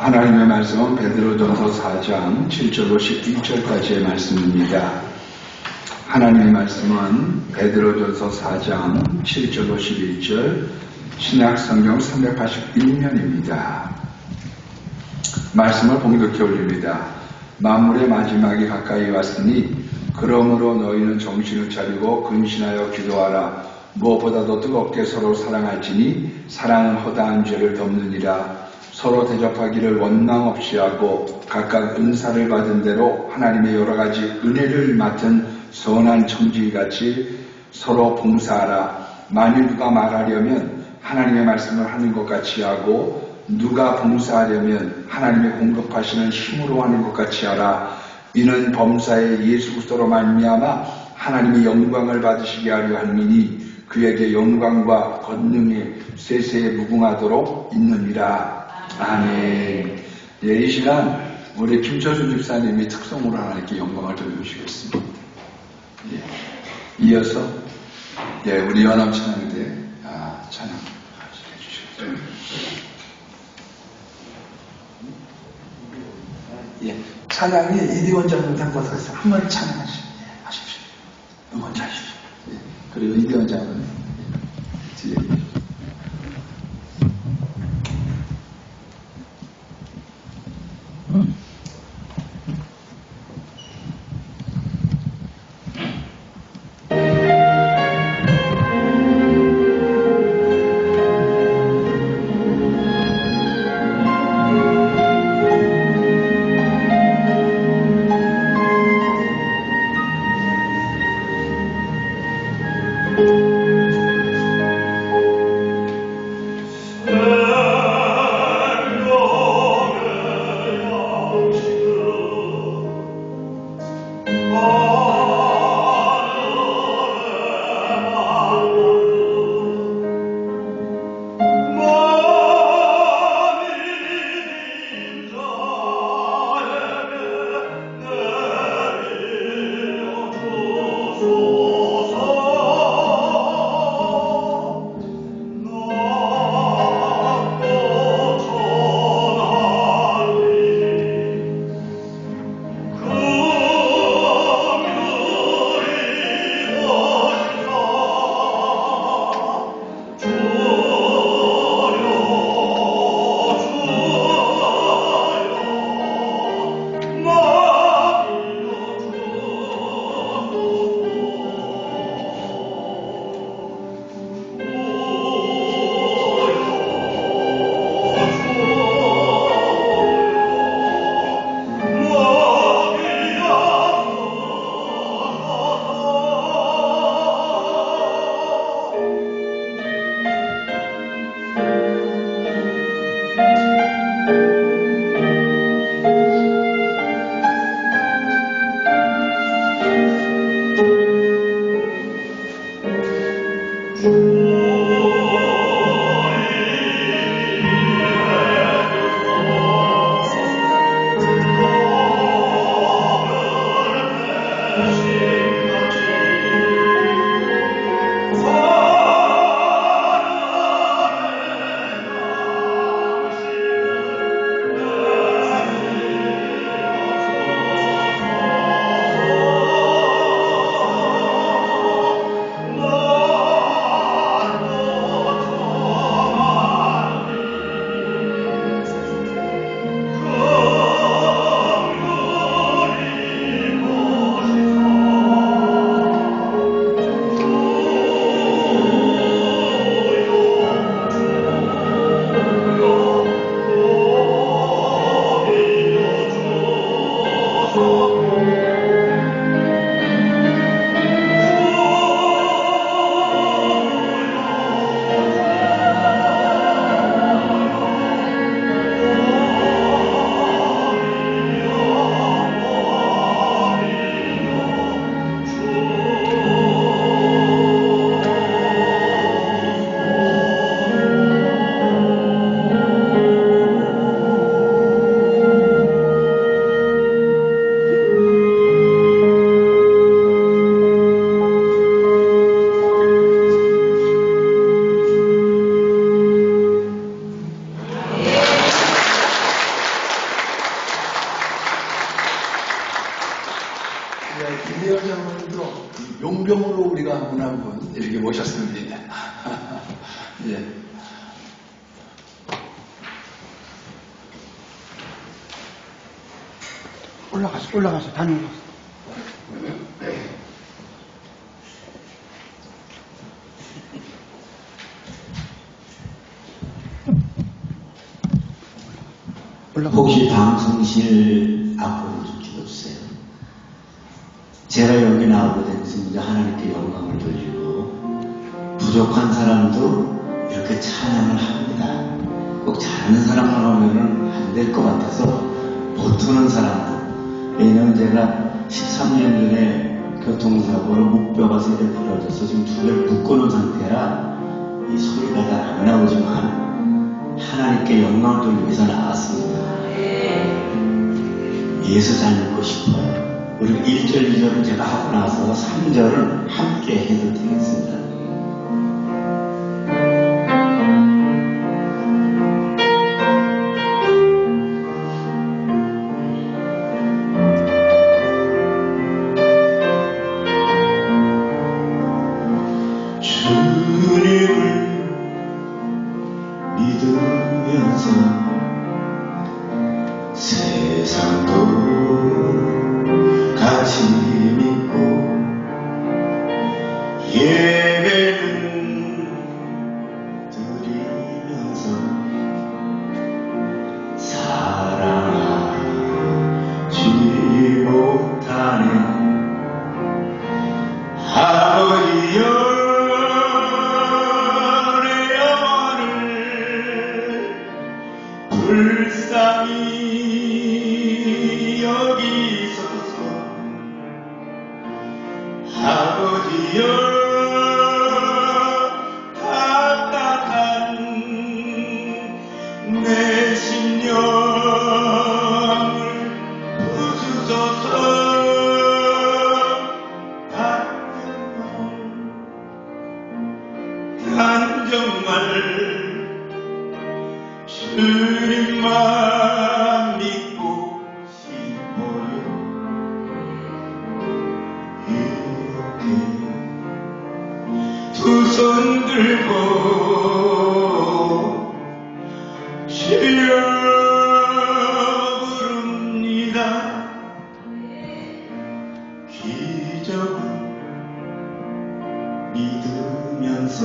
하나님의 말씀은 베드로전서 4장 7절로 12절까지의 말씀입니다. 하나님의 말씀은 베드로전서 4장 7절로 11절 신약성경 381면입니다. 말씀을 봉독해 올립니다. 만물의 마지막이 가까이 왔으니 그러므로 너희는 정신을 차리고 근신하여 기도하라. 무엇보다도 뜨겁게 서로 사랑할지니 사랑은 허다한 죄를 덮느니라. 서로 대접하기를 원망 없이 하고 각각 은사를 받은 대로 하나님의 여러 가지 은혜를 맡은 선한 청지기같이 서로 봉사하라. 만일 누가 말하려면 하나님의 말씀을 하는 것 같이 하고 누가 봉사하려면 하나님의 공급하시는 힘으로 하는 것 같이 하라. 이는 범사에 예수 그리스도로 말미암아 하나님의 영광을 받으시게 하려 함이니 그에게 영광과 권능이 세세에 무궁하도록 있느니라. 아멘. 예, 이 시간 우리 김철수 집사님이 특성으로 하나님께 영광을 돌려주시겠습니다. 예, 이어서 우리 연합 찬양대 찬양 해주시겠습니다. 찬양이 이디 원장님 담궈서 한번 찬양하십시오. 응원하십시오. 그리고 이디 원장은 뒤에 이대원 장로님도 용병으로 우리가 문 한 분 이렇게 모셨습니다. 예. 올라가서 다녀오셨어. 혹시 방송실 앞으로 좀 기도주세요. 제가 여기 나오게 된 것은 하나님께 영광을 돌리고 부족한 사람도 이렇게 찬양을 합니다. 꼭 잘하는 사람만 오면은 안 될 것 같아서 못하는 사람도. 왜냐면 제가 13년 전에 교통사고로 목뼈가 3개 부러져서 지금 2개를 묶어놓은 상태라 이 소리가 잘 안 나오지만 하나님께 영광을 돌리기 위해서 나왔습니다. 예수 잘 믿고 싶어요. 우리 1절, 2절은 제가 하고 나서 3절은 함께 해도 되겠습니다. 불쌍히 여기소서. 아버지여 답답한 내 심령을 부수소서. 난 정말 주님만 믿고 싶어요. 이렇게 두 손 들고 주여 부릅니다. 기적을 믿으면서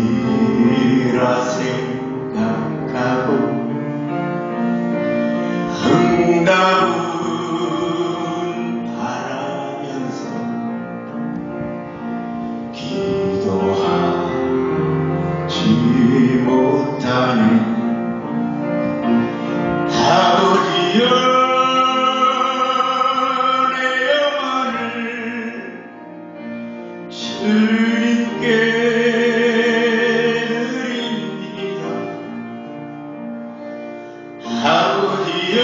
우연이라 생각하고 응답은 바라면서 기도하지 못하는 아버지여 내 영혼을 주님께 아버지여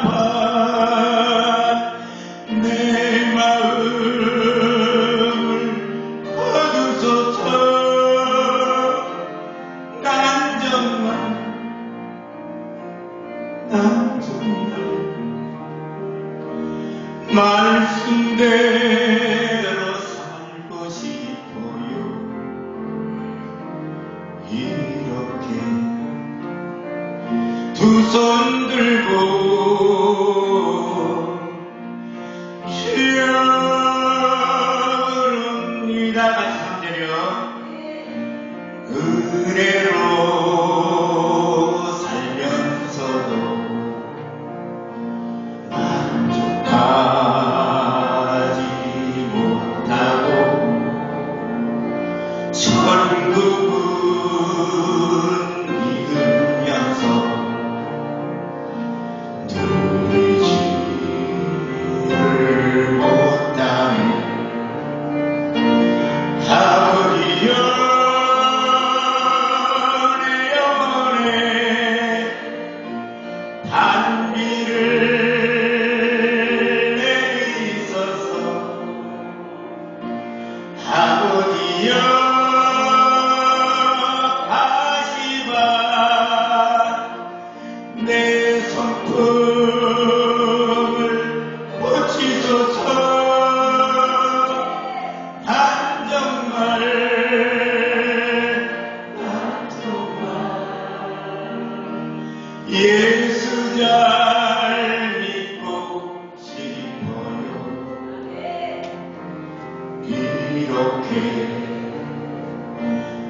돌잡아 내 마음을 거두소서. 난 정말 말씀대로 살고 싶어요. 이렇게 두 손 들고 주여 부릅니다. 같이 3절이요. 은혜로 살면서도 만족하지 못하고 천국은 믿으면서 누리지를 못하는 아버지여 내 영혼에 단비를 내리소서. 아버지여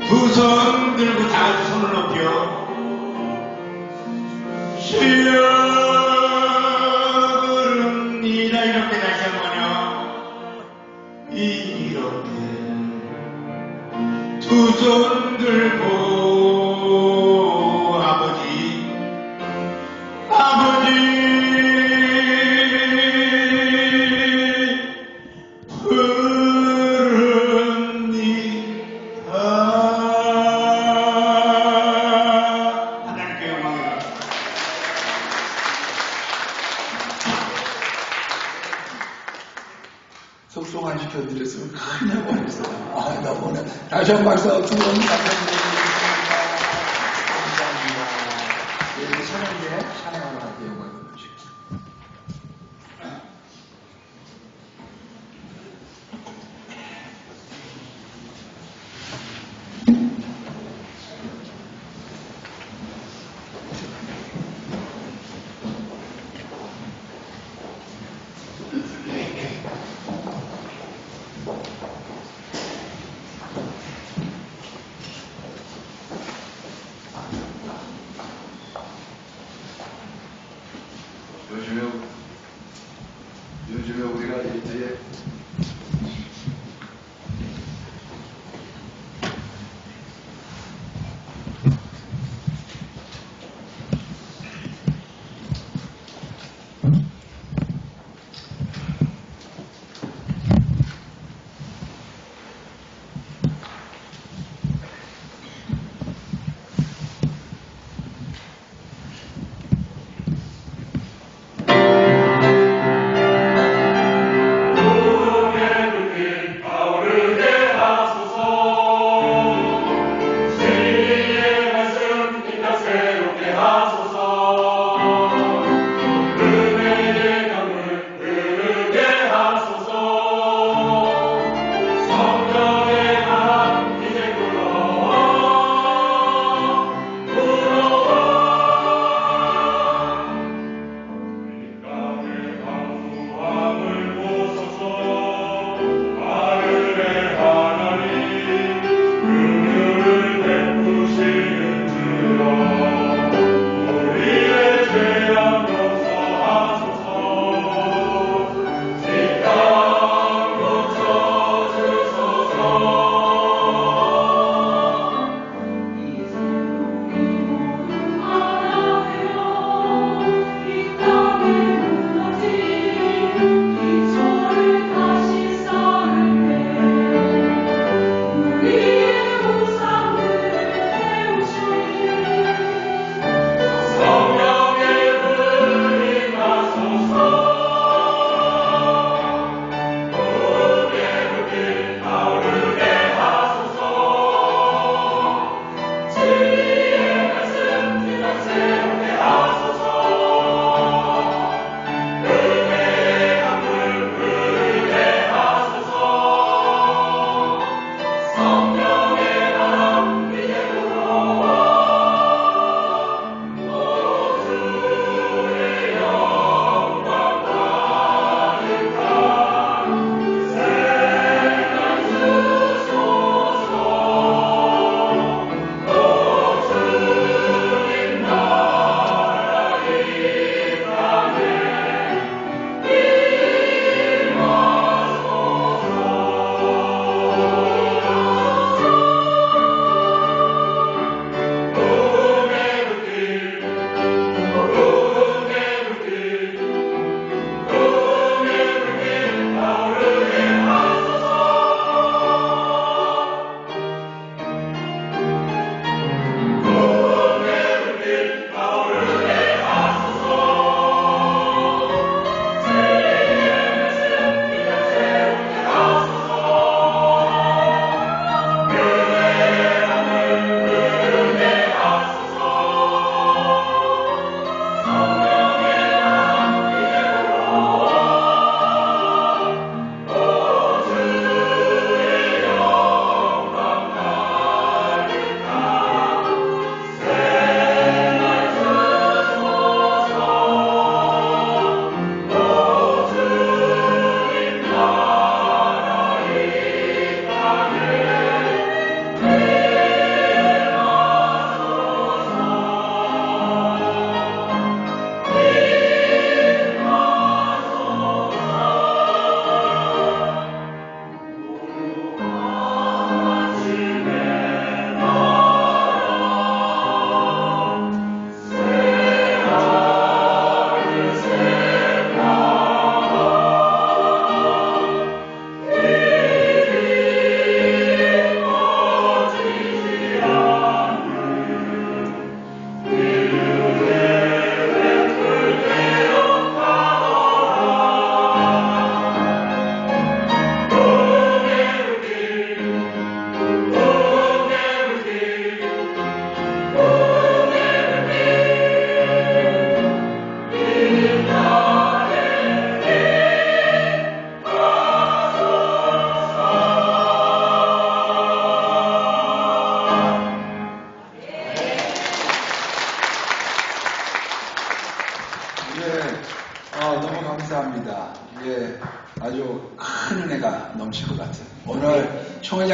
두 손 들고 다 같이 손을 높여 시여그룹니다. 이렇게 다시 한번요. 이렇게 두 손 들고 아버지 부릅니다. 하나님께 영광을. 속속 안 시켜드렸으면 큰일 날 뻔했어요. 아, 너무나. 다시 한 번 박수, 두분 감사드립니다. 감사합니다. 예, 찬양대 찬양을 하게 영광을 주십시오.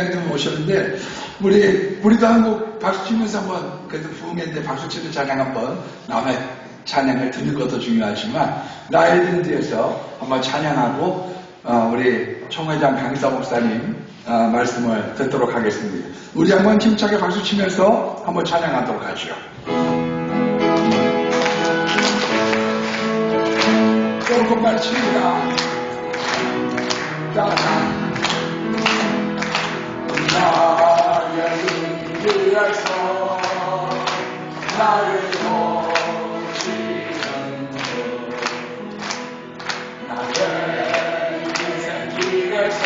총회장님 오셨는데, 우리도 한곡 박수 치면서 한번, 그래도 부흥회인데 박수 치는 찬양 한번, 남의 찬양을 듣는 것도 중요하지만, 나에 든 데에서 한번 찬양하고, 우리 총회장 강사 목사님, 말씀을 듣도록 하겠습니다. 우리 한번 힘차게 박수 치면서 한번 찬양하도록 하죠. 조금만 칩니다. 나의 위에서 나를 보시는 나의 인생 길에서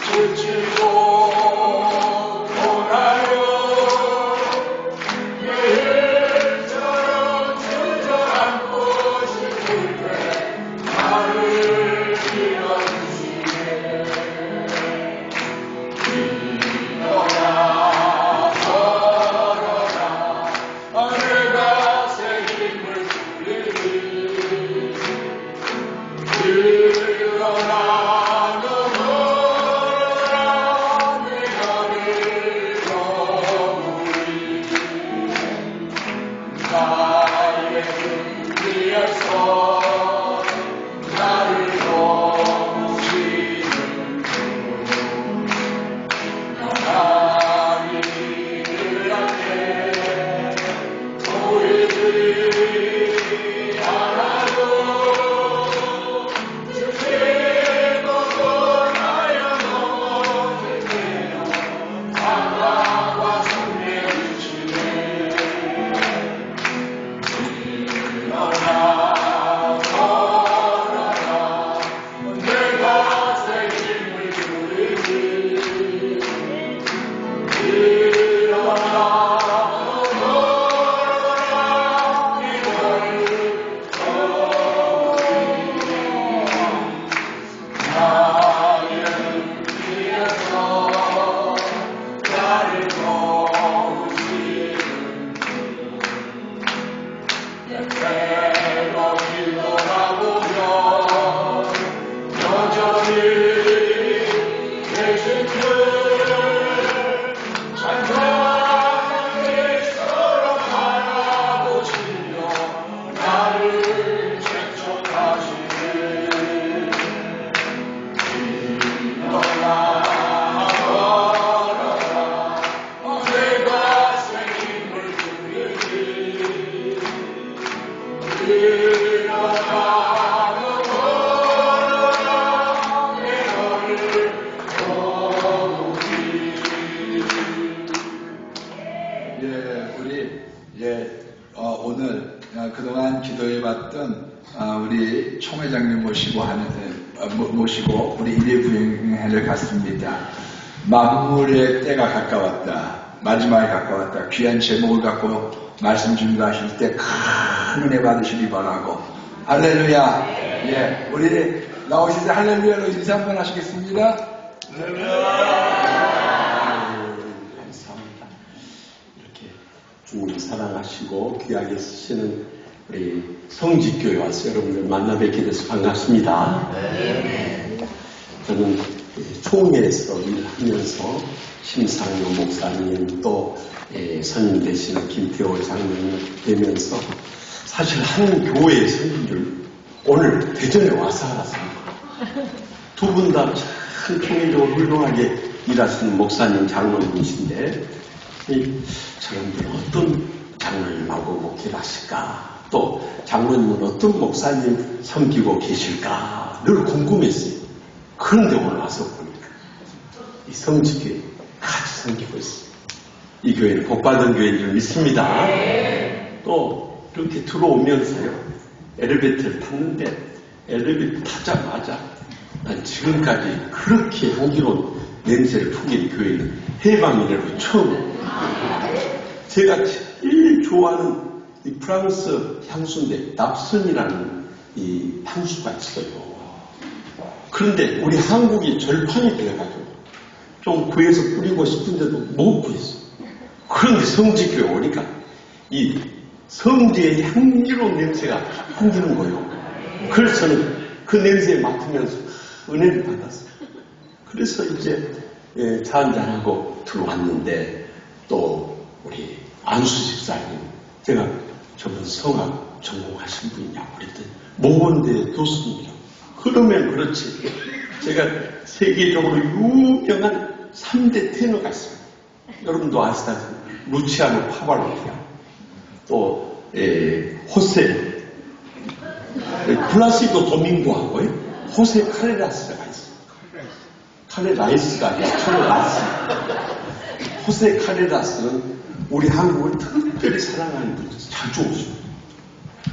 지치고 돌아요 매일처럼 주저앉고 싶을 때 나를 밀어주시네 일어나 걸어라 내가 새 힘을 주리니 일어나 오늘 그동안 기도해봤던 우리 총회장님 모시고 우리 일회 부흥회를 갔습니다. 만물의 때가 가까웠다. 마지막에 가까웠다. 귀한 제목을 갖고 말씀 준비하실 때 큰 은혜 받으시기 바라고. 할렐루야. 예, 우리 나오실 때 할렐루야로 인사 한번 하시겠습니다. 감사합니다. 이렇게 주님 사랑하시고 귀하게 쓰시는 우리 성직교회 와서 여러분들 만나 뵙게 돼서 반갑습니다. 저는 총회에서 일하면서 심상용 목사님 또 선임 되시는 김태호 장로님 되면서 사실 한 교회의 선임을 오늘 대전에 와서 알았습니다. 두 분 다 참 통일적으로 훌륭하게 일하시는 목사님 장로님이신데 저놈들은 어떤 장로님하고 목회를 하실까, 또 장로님은 어떤 목사님 섬기고 계실까 늘 궁금했어요. 그런데 오늘 와서 보니까 이 성직교회 같이 섬기고 있어요. 이 교회는 복받은 교회인 줄 믿습니다. 또 이렇게 들어오면서요, 엘리베이터를 탔는데 엘리베이터 타자마자 난 지금까지 그렇게 향기로운 냄새를 풍긴 교회는 해방 이래로 처음. 제가 제일 좋아하는 이 프랑스 향수인데 납선이라는 이 향수가 있어요. 그런데 우리 한국이 절판이 돼가지고 좀 구해서 뿌리고 싶은데도 못 구했어. 그런데 성지교회 오니까 이 성지의 향기로운 냄새가 풍기는 거예요. 그래서 저는 그 냄새에 맡으면서 은혜를 받았어요. 그래서 이제 차 한잔하고 들어왔는데 또 우리 안수 집사님, 제가 저분 성악 전공하신 분이냐고 그랬더니 모건대 교수님이라고. 그러면 그렇지. 제가 세계적으로 유명한 3대 테너가 있습니다. 여러분도 아시다시피 루치아노 파발로티아, 또 호세 플라시도 도밍고하고 호세 카레라스가 있습니다. 카레라이스가 아니라 카레라스. 호세 카레라스는 우리 한국을 특별히 사랑하는 분들 자주 오십니다.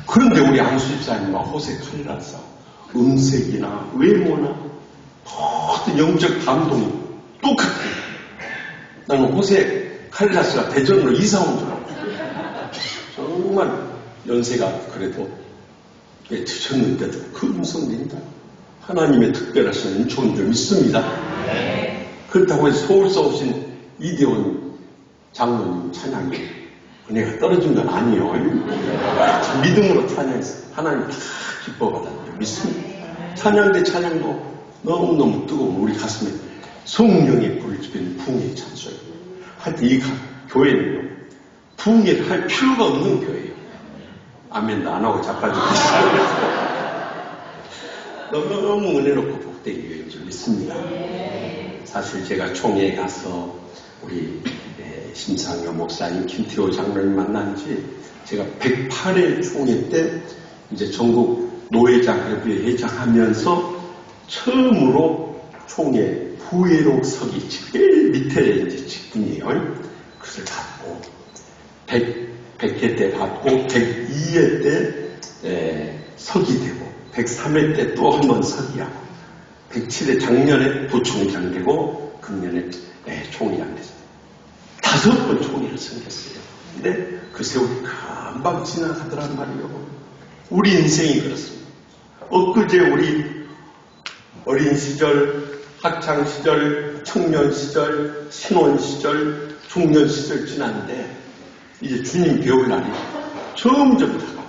그런데 우리 안수 집사님과 호세 카레라스 음색이나 외모나 모든 영적 감동이 똑같아요. 나는 호세 카레라스가 대전으로 이사 온 줄 알고 정말 연세가 그래도 드셨는데도 그 음성 낸다. 하나님의 특별하신 은총인 줄 믿습니다. 그렇다고 해서 서울서 오신 이대원 장로님 찬양이 은혜가 떨어진 건 아니에요. 믿음으로 찬양해서 하나님 다 기뻐받았는데 믿습니다. 찬양 대 찬양도 너무너무 뜨거운 우리 가슴에 성령의 불을 지피는 부흥의 찬송이에요. 하여튼 이 교회는요, 부흥회를 할 필요가 없는 교회예요. 아멘도 안 하고 자빠지고 너무 은혜롭고 복된 교회인 줄 믿습니다. 사실 제가 총회에 가서 우리 심상여 목사님, 김태호 장로님 만난 지 제가 108회 총회 때 이제 전국 노회장협의회 회장하면서 처음으로 총회 부회로 서기 제일 밑에 이제 직분이에요. 그것을 받고 100회 때 받고 102회 때 서기 되고 103회 때 또 한 번 서기하고 107회 작년에 부총장 되고 금년에 총회장 됐어요. 5번 총회를 섬겼어요. 근데 그 세월이 금방 지나가더란 말이에요. 우리 인생이 그렇습니다. 엊그제 우리 어린 시절, 학창 시절, 청년 시절, 신혼 시절, 중년 시절 지났는데 이제 주님 배울 날이 점점 다가.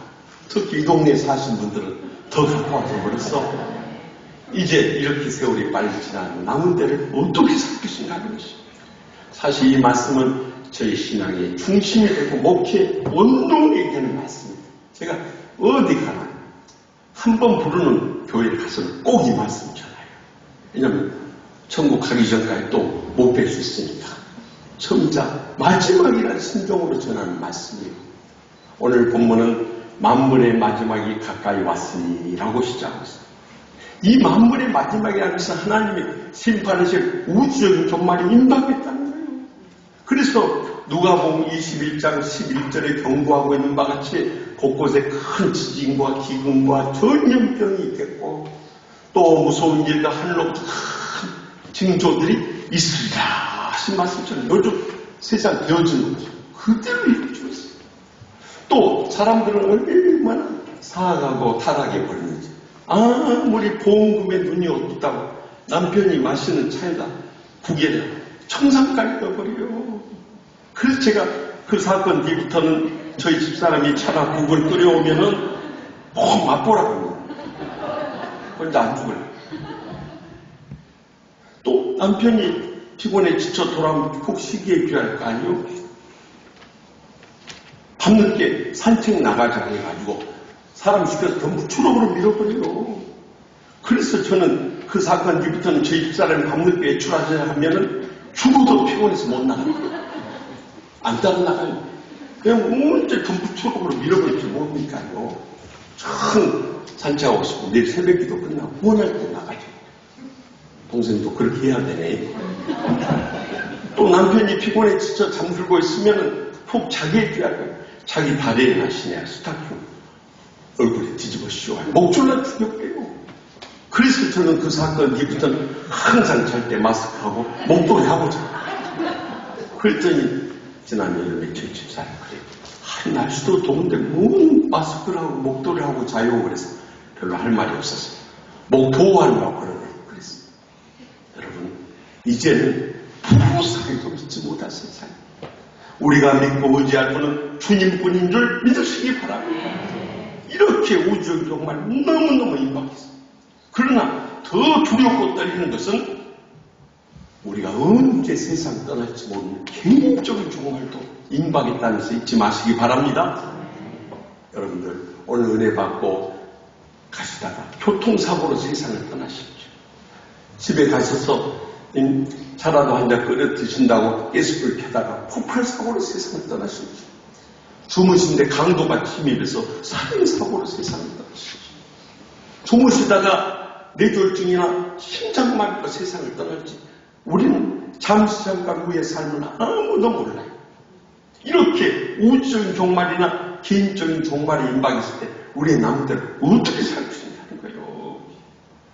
특히 이 동네에 사신 분들은 더 가까워져 버렸어. 이제 이렇게 세월이 빨리 지나면 남은 데를 어떻게 살 것인가 하는 것입니다. 사실 이 말씀은 저희 신앙의 중심이 되고 목회 원동력이 되는 말씀입니다. 제가 어디 가나 한 번 부르는 교회에 가서는 꼭 이 말씀 전해요. 왜냐하면 천국 가기 전까지 또 못 뵐 수 있으니까. 처음자 마지막이라는 심정으로 전하는 말씀이에요. 오늘 본문은 만물의 마지막이 가까이 왔으니라고 시작하고 있어요. 이 만물의 마지막이라는 것은 하나님의 심판하실 우주적인 종말이 임박했다는 거예요. 그래서 누가복음 21장 11절에 경고하고 있는 바와 같이 곳곳에 큰 지진과 기근과 전염병이 있겠고 또 무서운 일과 하늘로부터 큰 징조들이 있으리라 하신 말씀처럼 요즘 세상 되어지는 거죠. 그대로 이루어지고 있어요. 또 사람들은 얼마나 사악하고 타락해 버리는지 아무리 보험금에 눈이 어둡다고 남편이 마시는 차에다 구겨려 청산까지 떠버려요. 그래서 제가 그 사건 뒤부터는 저희 집사람이 차가 국을 끓여오면은 꼭 맛보라고 합니다. 혼자 안 죽을래. 또 남편이 피곤해 지쳐 돌아오면 꼭 쉬게 해줘야 할 거 아니에요? 밤늦게 산책 나가자 해가지고 사람 시켜서 전부 추럭으로 밀어버려요. 그래서 저는 그 사건 뒤부터는 저희 집사람이 밤늦게 외출하자 하면은 죽어도 피곤해서 못 나가요. 안 따라 나가요. 그냥 언제 전부 추럭으로 밀어버릴지 모르니까요. 참 산책하고 싶고 내일 새벽기도 끝나고 원할 때 나가죠. 동생도 그렇게 해야 되네. 또 남편이 피곤해 지쳐 잠들고 있으면은 푹 자게 해줘야 돼요. 자기 다리에나 시냐 스타킹 얼굴에 뒤집어 씌워 목줄라 죽였대요. 그래서 저는 그 사건 뒤부터는 항상 잘 때 마스크하고 목도리 하고 자요. 그랬더니 지난 여름에 저희 집사람이 그래요. 날씨도 더운데 뭔 마스크를 하고 목도리 하고 자요. 그래서 별로 할 말이 없었어요. 목 보호하려고 그러네요. 그래서 여러분 이제는 부부사이도 믿지 못할 세상. 우리가 믿고 의지할 분은 주님뿐인 줄 믿으시기 바랍니다. 이렇게 우주의 정말 너무너무 임박했습니다. 그러나 더 두렵고 떨리는 것은 우리가 언제 세상 떠날지 모르는 개인적인 종말도 임박했다면서 잊지 마시기 바랍니다. 여러분들 오늘 은혜 받고 가시다가 교통사고로 세상을 떠나십시오. 집에 가셔서 차라도 한 잔 끓여 드신다고 가스불 켜다가 폭발사고로 세상을 떠나십시오. 주무신데 강도가 침입해서 살인사고로 세상을 떠나십시오. 주무시다가 뇌졸중이나 심장마비로 세상을 떠날지 우리는 잠시 잠깐 후의 삶은 아무도 몰라요. 이렇게 우주적인 종말이나 개인적인 종말이 임박했을 때 우리의 남들 어떻게 살 수 있냐는 거예요.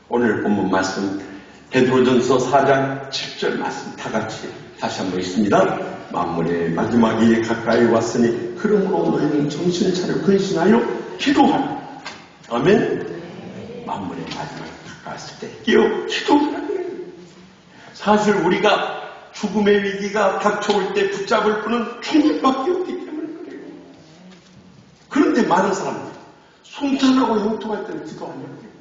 오늘 본문 말씀 베드로전서 4장 7절 말씀 다 같이 다시 한번 읽습니다. 만물의 마지막이 가까이 왔으니 그러므로 너희는 정신을 차려 근신하여 기도하라. 아멘. 만물의 마지막이 가까이 왔을 때 깨어 기도하라. 사실 우리가 죽음의 위기가 닥쳐올 때 붙잡을 분은 주님밖에 없기 때문에 그래요. 그런데 많은 사람들이 순탄하고 형통할 때는 기도하냐고요.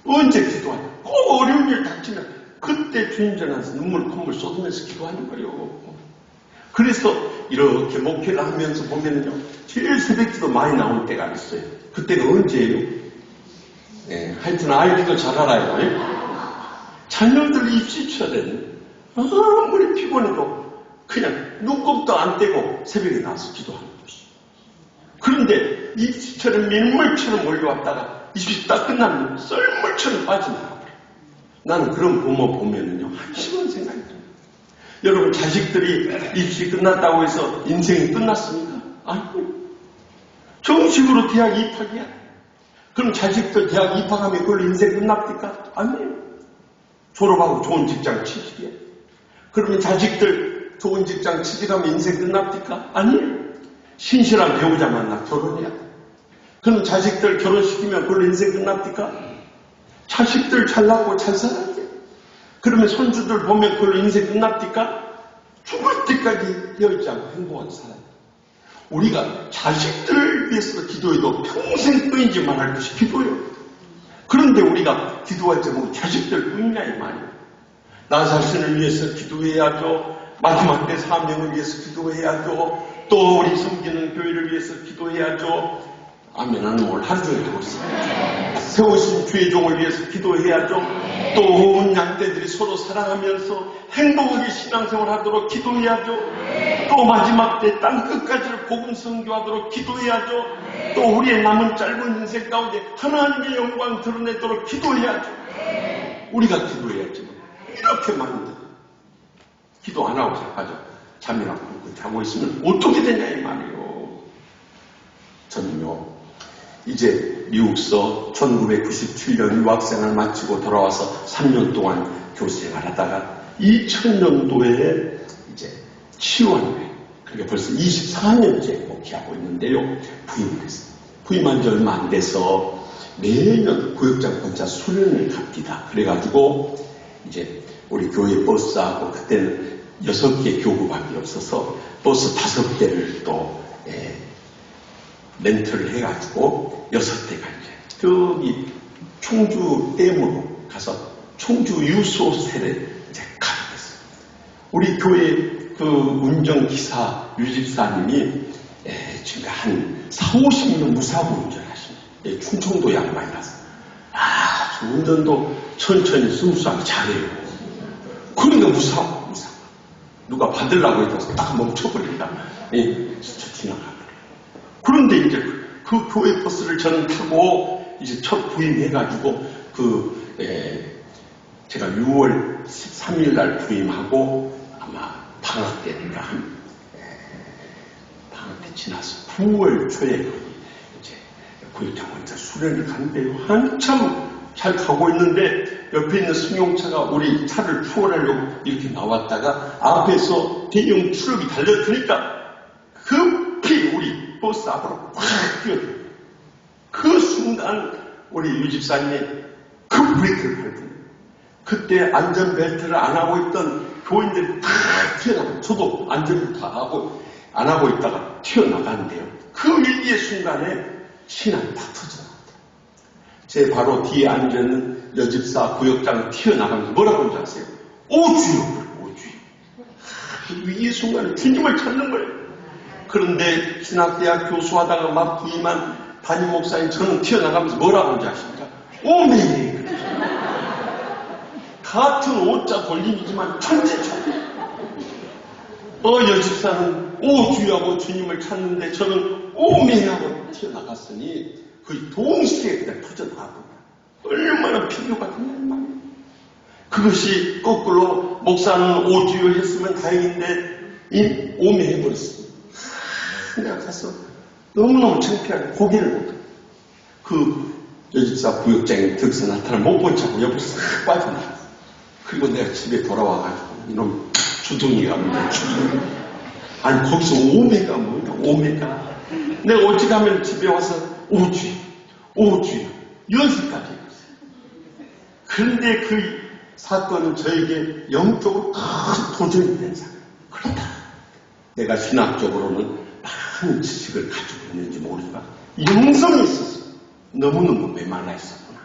언제 기도하냐? 꼭 어려운 일 닥치면 그때 주님 전에서 눈물 콧물 쏟으면서 기도하는 거예요. 그래서 이렇게 목회를 하면서 보면요, 제일 새벽기도 많이 나올 때가 있어요. 그때가 언제예요? 네, 하여튼 아이들도 잘 알아요. 자녀들 입시쳐야 되는 아무리 피곤해도 그냥 눈곱도 안 떼고 새벽에 나와서 기도하는 것이. 그런데 입시처럼 민물처럼 몰려왔다가 입시 딱 끝나면 썰물처럼 빠져나가버려. 나는 그런 부모 보면은요 한심한 생각이 들어요. 여러분 자식들이 입시 끝났다고 해서 인생이 끝났습니까? 아니요. 정식으로 대학 입학이야. 그럼 자식들 대학 입학하면 그걸로 인생 끝납니까? 아니에요. 졸업하고 좋은 직장 취직이야. 그러면 자식들 좋은 직장 취직하면 인생 끝납니까? 아니에요. 신실한 배우자 만나 결혼해야 돼. 그럼 자식들 결혼시키면 그걸로 인생 끝납니까? 자식들 잘나고 잘 살아야 돼. 그러면 손주들 보면 그걸로 인생 끝납니까? 죽을 때까지 헤어지지 않고 행복하게 살아야 돼. 우리가 자식들을 위해서 기도해도 평생 끊이지만 할 것이 기도예요. 그런데 우리가 기도할 때 뭐 자식들 뿐이냐 이 말이에요. 나 자신을 위해서 기도해야죠. 마지막 때 사명을 위해서 기도해야죠. 또 우리 섬기는 교회를 위해서 기도해야죠. 아멘. 나는 오늘 하루 종일 하고 있습니다. 세우신 주의 종을 위해서 기도해야죠. 또 온 양떼들이 서로 사랑하면서 행복하게 신앙생활 하도록 기도해야죠. 또 마지막 때 땅 끝까지를 복음 선교하도록 기도해야죠. 또 우리의 남은 짧은 인생 가운데 하나님의 영광 드러내도록 기도해야죠. 우리가 기도해야지. 이렇게 많은데 기도 안 하고 자빠져. 잠이나 굶고 자고 있으면 어떻게 되냐 이 말이에요. 저는요 이제 미국서 1997년 유학생을 마치고 돌아와서 3년 동안 교수생활 하다가 2000년도에 이제 치유한 그러니까 벌써 24년째 목회하고 있는데요. 부임됐어요. 부임한 지 얼마 안 돼서 매년 구역장 권자 수련을 갑니다. 그래가지고 이제 우리 교회 버스하고 그때는 6개 교구밖에 없어서 버스 5대를 또 렌트를 해가지고 6대가 이제 저기 충주 댐으로 가서 충주 유소세를 이제 가게 됐어요. 우리 교회 그 운전기사 유집사님이 지금 한 40-50년 무사고 운전하십니다. 충청도 양반이라서 아주 운전도 천천히 스무스하게 잘해요. 그러니까 무사고 누가 받으려고 해서 딱 멈춰버린다. 스쳐 지나가고. 그런데 이제 그 교회 버스를 저는 타고 이제 첫 부임해가지고 제가 6월 13일 날 부임하고 아마 방학 때니까 방학 때 지나서 9월 초에 이제 구역장 원자 수련을 갔는데요. 한참 잘 가고 있는데 옆에 있는 승용차가 우리 차를 추월하려고 이렇게 나왔다가 앞에서 대형 트럭이 달려드니까 급히 우리 버스 앞으로 확 뛰어들어요. 그 순간 우리 유집사님이 급 브레이크를 밟은 그때 안전벨트를 안 하고 있던 교인들이 다 튀어나가요. 저도 안전벨트 안 하고 있다가 튀어나가는데요. 그 위기의 순간에 신앙이 다 터져나갑니다. 제 바로 뒤에 앉아있는 여집사 구역장이 튀어나가면서 뭐라고 하는지 아세요? 오주여. 이 순간에 주님을 찾는 거예요. 그런데 신학대학 교수하다가 막 부임한 담임 목사님 저는 튀어나가면서 뭐라고 하는지 아십니까? 오메. 같은 오자 돌림이지만 천지차별. 여집사는 오주여 하고 주님을 찾는데 저는 오메 하고 튀어나갔으니 거의 동시에 그냥 터져나갑니다. 얼마나 비교가 되는 말이에요. 그것이 거꾸로 목사는 오주여 했으면 다행인데 이 오메 해버렸습니다. 내가 가서 너무너무 창피하게 고개를 못해. 그 여집사 구역장에 득서 나타나 못 본 척하고 옆으로 싹 빠져나갔어. 그리고 내가 집에 돌아와가지고 이놈 주둥이가 뭐냐 주둥이. 아니 거기서 오메가 뭐냐 오메가. 내가 어찌가면 집에 와서 오주여 연습까지 했어요. 그런데 그 사건은 저에게 영적으로 큰 도전이 된 사건. 그렇다. 내가 신학적으로는 많은 지식을 가지고 있는지 모르지만 영성이 있었어. 너무너무 메말라 있었구나.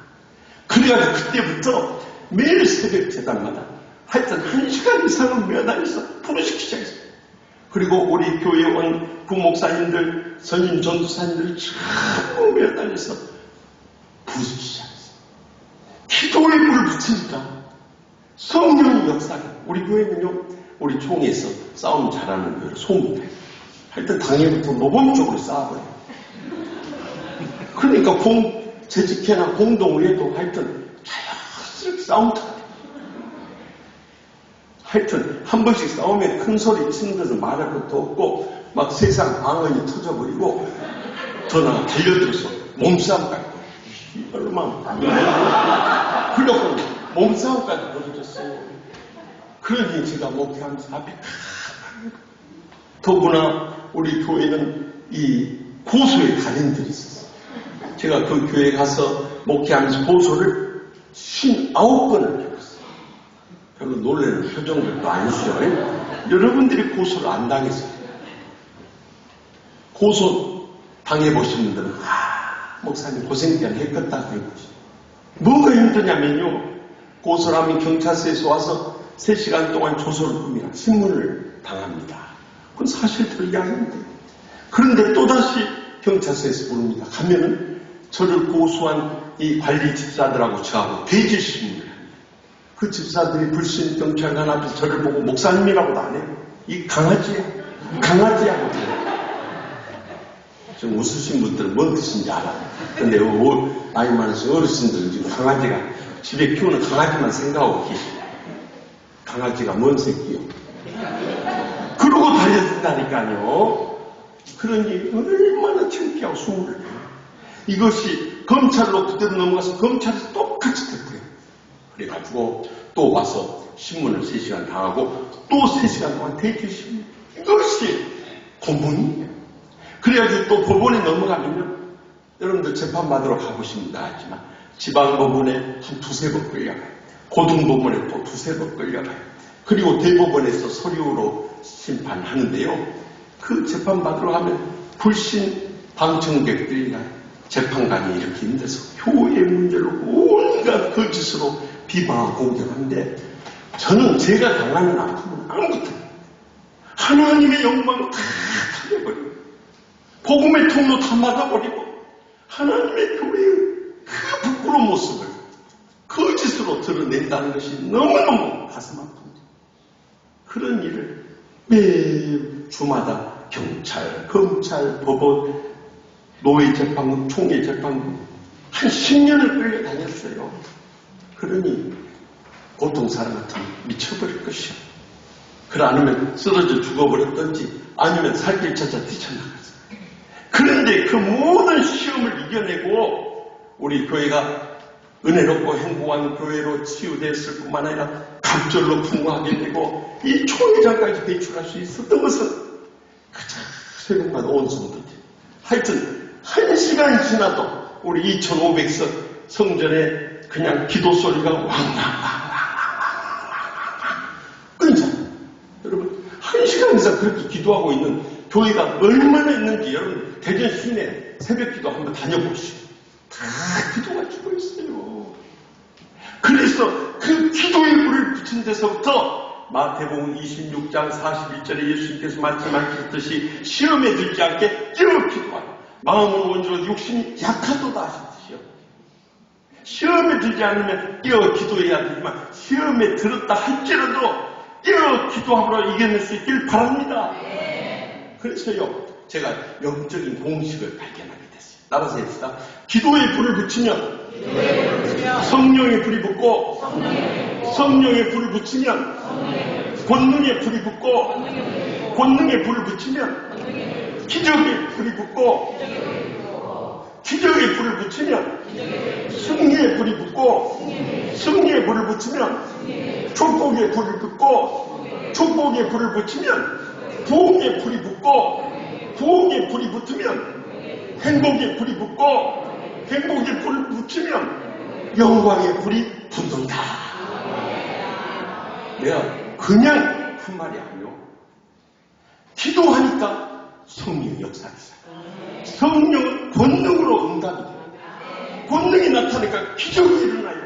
그래가지고 그때부터 매일 새벽 제단마다 하여튼 1시간 이상은 매달려서 부르시기 시작했어요. 그리고 우리 교회에 온 부목사님들, 선임 전도사님들 전부 매달려서 부르시기 시작했어요. 기도의 불을 붙이니까 성령의 역사가 우리 교회는요, 우리 총회에서 싸움 잘하는 교회로 소문돼요. 하여튼 당일부터 모범적으로 싸워버려요. 그러니까 재직회나 공동회도 하여튼 자연스럽게 싸움 타요. 하여튼 한 번씩 싸우면 큰 소리 치는 데서 말할 것도 없고 막 세상 방언이 터져버리고 더 나가 달려들어서 몸싸움까지 얼마나 그래갖고 몸싸움까지 벌어졌어요. 그러니 제가 목회하면서 앞에 더구나 우리 교회는 이 고소의 달인들이 있었어요. 제가 그 교회에 가서 목회하면서 고소를 59번을 겪었어요. 별로 놀라는 표정들도 아니시죠? 여러분들이 고소를 안 당했어요. 고소 당해보신 분들은 목사님 고생들 했겠다 그러고 뭐가 힘드냐면요, 고소를 하면 경찰서에서 와서 3시간 동안 조서를 봅니다. 신문을 당합니다. 그건 사실 들이 아닌데. 그런데 또다시 경찰서에서 부릅니다. 가면은 저를 고소한 이 관리 집사들하고 저하고 대질신문을 합니다. 그 집사들이 불신 경찰관 앞에서 저를 보고 목사님이라고도 안 해요. 이 강아지야. 강아지하고 좀 웃으신 분들은 뭔 뜻인지 알아요. 근데 나이 많으신 어르신들은 지금 강아지가 집에 키우는 강아지만 생각하고 계시죠. 강아지가 뭔 새끼요. 그러고 달려든다니까요. 그러니 얼마나 창피하고 수모를 해요. 이것이 검찰로 그대로 넘어가서 검찰에서 똑같이 됐고요. 그래가지고 또 와서 신문을 3시간 당하고 또 3시간 동안 대기신문. 이것이 고문이에요. 그래가지고 또 법원에 넘어가면요, 여러분들 재판받으러 가보십니다 하지만 지방법원에 한 2-3번 끌려가요. 고등법원에 또 2-3번 끌려가요. 그리고 대법원에서 서류로 심판하는데요, 그 재판받으러 가면 불신 방청객들이나 재판관이 이렇게 힘들어서 교회 문제로 온갖 거짓으로 비방하고 공격하는데 저는 제가 당하는 아픔은 아무것도 하나님의 영광을 다 타려버리고 복음의 통로 다 막아버리고 하나님의 교회의 그 부끄러운 모습을 거짓으로 드러낸다는 것이 너무너무 가슴 아픕니다. 그런 일을 매일 주마다 경찰, 검찰, 법원, 노예재판국, 총회재판국 한 10년을 끌려다녔어요. 그러니 고통사람 같으면 미쳐버릴 것이요. 그래 아니면 쓰러져 죽어버렸던지 아니면 살길 찾아 뛰쳐나갔어요. 그런데 그 모든 시험을 이겨내고 우리 교회가 은혜롭고 행복한 교회로 치유됐을 뿐만 아니라 갑절로 풍부하게 되고 이 총회장까지 배출할 수 있었던 것은 그저 새벽마다 온 성도들. 하여튼 1시간이 지나도 우리 2500석 성전에 그냥 기도 소리가 왕왕왕왕왕왕왕 끊잖아요. 여러분 1시간 이상 그렇게 기도하고 있는 교회가 얼마나 있는지 여러분 대전 시내 새벽 기도 한번 다녀보시오. 다 기도가 죽어 있어요. 그래서 그 기도의 불을 붙인 데서부터 마태복음 26장 41절에 예수님께서 말씀하셨듯이 시험에 들지 않게 깨어 기도하라. 마음은 온전히 욕심이 약하도다 하셨듯이요. 시험에 들지 않으면 깨어 기도해야 되지만 시험에 들었다 할지라도 깨어 기도함으로 이겨낼 수 있길 바랍니다. 그래서요, 제가 영적인 공식을 발견하게 됐어요. 따라서 해봅시다. 기도에 불을 붙이면 성령의 불이 붙고, 성령의 불을 붙이면 권능의 불이 붙고, 권능의 불을 붙이면 기적의 불이 붙고, 기적의 불을 붙이면 승리의 불이 붙고, 승리의 불을 붙이면 축복의 불을 붙고, 축복의 불을 붙이면 부흥의 불이 붙고, 부흥의 불이 붙으면 행복의 불이 붙고, 행복의 불을 붙이면 영광의 불이 붙는다. 내가 그냥 한 말이 아니요. 기도하니까 성령의 역사가 있어요. 성령은 권능으로 응답이 돼요. 권능이 나타나니까 기적이 일어나요.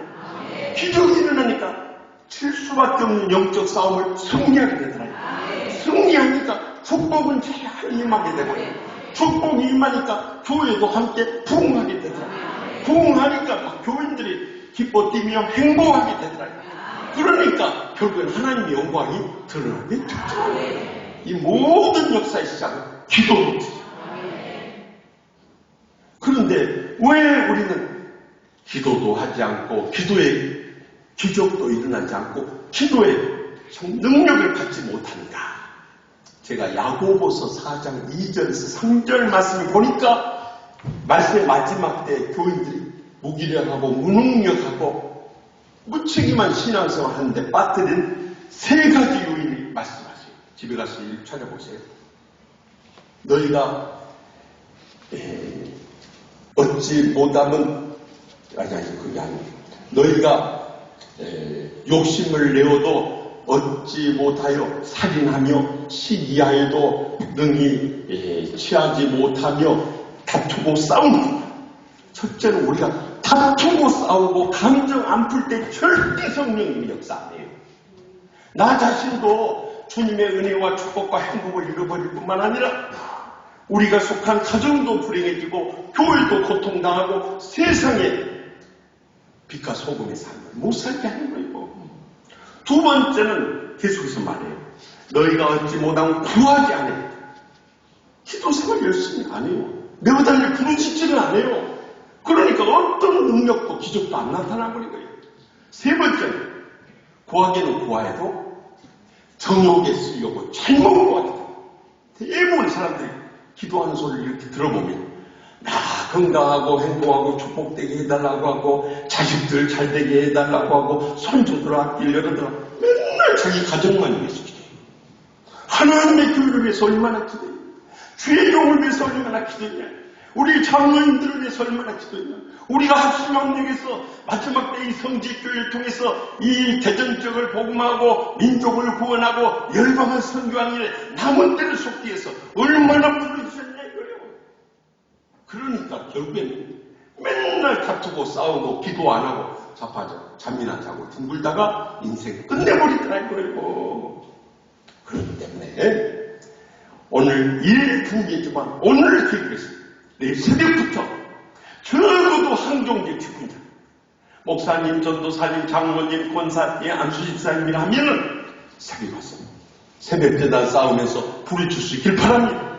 기적이 일어나니까 칠 수밖에 없는 영적 싸움을 승리하게 되더라고요. 승리하니까 축복은 잘 임하게 되고요. 축복이 임하니까 교회도 함께 부흥하게 되더라고요. 부흥하니까 막 교인들이 기뻐 뛰며 행복하게 되더라고요. 그러니까 결국엔 하나님의 영광이 드러나게 되죠. 이 모든 역사의 시작은 기도입니다. 그런데 왜 우리는 기도도 하지 않고 기도에 기적도 일어나지 않고 기도에 능력을 받지 못하는가? 제가 야고보서 4장 2절에서 3절 말씀을 보니까 말씀의 마지막 때 교인들이 무기력하고 무능력하고 무책임한 신앙생활 하는데 빠뜨린 세 가지 요인을 말씀하세요. 집에 가서 찾아보세요. 너희가 얻지 못하면 그게 아니에요. 너희가 욕심을 내어도 얻지 못하여 살인하며 시기하여도 능히 취하지 못하며 다투고 싸운다. 첫째는 우리가 다투고 싸우고 감정 안 풀 때 절대 성령님이 역사 안 해요. 나 자신도 주님의 은혜와 축복과 행복을 잃어버릴 뿐만 아니라 우리가 속한 가정도 불행해지고 교회도 고통당하고 세상에 빛과 소금의 삶을 못 살게 하는 거예요. 두 번째는 계속해서 말해요. 너희가 얻지 못하면 구하지 않아요. 기도 생활 열심히 안 해요. 매우달리 부르짖지는 안 해요. 그러니까 어떤 능력도 기적도 안 나타나버린 거예요. 세 번째는 구하기는 구해도 정욕에 쓰려고 잘못 구하죠. 대부분 사람들이 기도하는 소리를 이렇게 들어보면 나 건강하고 행복하고 축복되게 해달라고 하고 자식들 잘되게 해달라고 하고 손주들 아끼려더라. 맨날 자기 가정만 위해서 기도해요. 하나님의 교회를 위해서 얼마나 기도해요. 주의 종을 위해서 얼마나 기도해요. 우리 장로님들을 위해서 얼마나 기도했냐. 우리가 합심합력에서 마지막 때 이 성지교회를 통해서 이 대전적을 복음하고 민족을 구원하고 열방을 선교하는 일에 남은 때를 속기 위해서 얼마나 불러주셨냐 이거예요. 그러니까 결국에는 맨날 다투고 싸우고 기도 안 하고 자빠져 잠이나 자고 둥글다가 인생 끝내버리더라 이거예요. 그렇기 때문에 오늘 일 분기지만 오늘 기도했습니다. 내일 새벽부터 적어도 한종기 집입니다. 목사님, 전도사님, 장로님, 권사님, 안수집사님이라 하면은 새벽 와서 새벽제단 싸우면서 불을 줄 수 있길 바랍니다.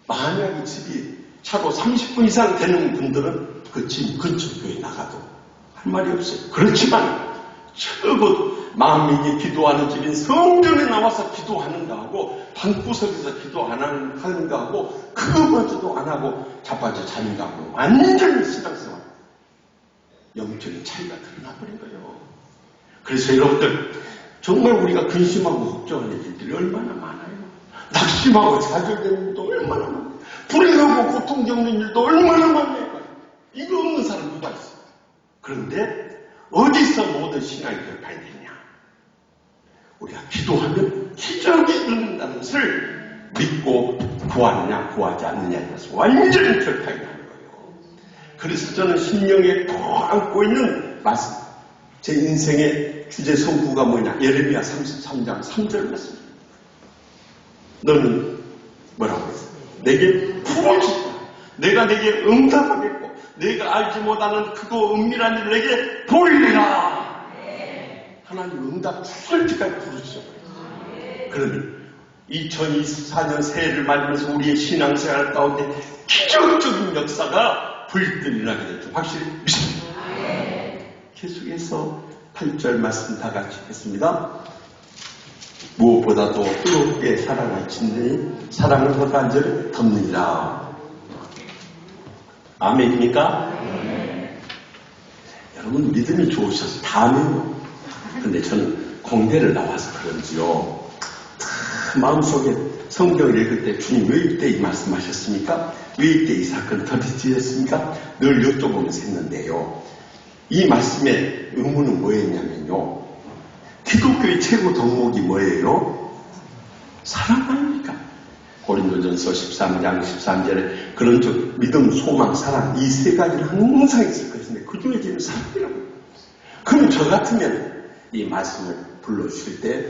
만약 이 집이 차로 30분 이상 되는 분들은 그 집 근처 교회 나가도 할 말이 없어요. 그렇지만 적어도 만민이 기도하는 집인 성전에 나와서 기도하는가 하고 방구석에서 기도 안 하는가 하고 그거마저도 안 하고 자빠져 자는가 하고 완전히 신앙생활 영적인 차이가 드러나버린 거예요. 그래서 여러분들 정말 우리가 근심하고 걱정하는 일들이 얼마나 많아요. 낙심하고 좌절되는 일도 얼마나 많아요. 불행하고 고통 겪는 일도 얼마나 많아요. 이거 없는 사람 누가 있어요. 그런데 어디서 모든 신앙이 결판이 되냐. 우리가 기도하면 기적이 일어난다는 것을 믿고 구하느냐 구하지 않느냐에 따라서 완전히 결판이 나는 거예요. 그래서 저는 심령에 꼭 안고 있는 말씀, 제 인생의 주제 성구가 뭐냐? 예레미야 33장 3절 말씀. 너는 뭐라고 했어? 내게 부르짖다. 내가 내게 응답하겠고 내가 알지 못하는 크고 은밀한 일을 내게 보이리라. 하나님 응답 주실 때까지 부르짖어버렸어요. 그러면 2024년 새해를 맞으면서 우리의 신앙생활 가운데 기적적인 역사가 불길 일어나게 될 줄 확실히 믿습니다. 계속해서 8절 말씀 다 같이 했습니다. 무엇보다도 뜨겁게 사랑을 짓니 사랑을 허간절을 덮느니라. 아멘입니까? 여러분 믿음이 좋으셔서 다 아멘요. 근데 저는 공대를 나와서 그런지요. 마음속에 성경을 읽을 때 주님 왜 이때 이 말씀하셨습니까? 왜 이때 이 사건 터지셨습니까? 늘 여쭤보면서 했는데요. 이 말씀의 의무는 뭐였냐면요. 기독교의 최고 덕목이 뭐예요? 사랑 아닙니까? 고린도전서 13장 13절에 그런 쪽 믿음, 소망, 사랑 이 세 가지는 항상 있을 것인데 그 중에 지금 사랑이라고. 그럼 저 같으면 이 말씀을 불러주실 때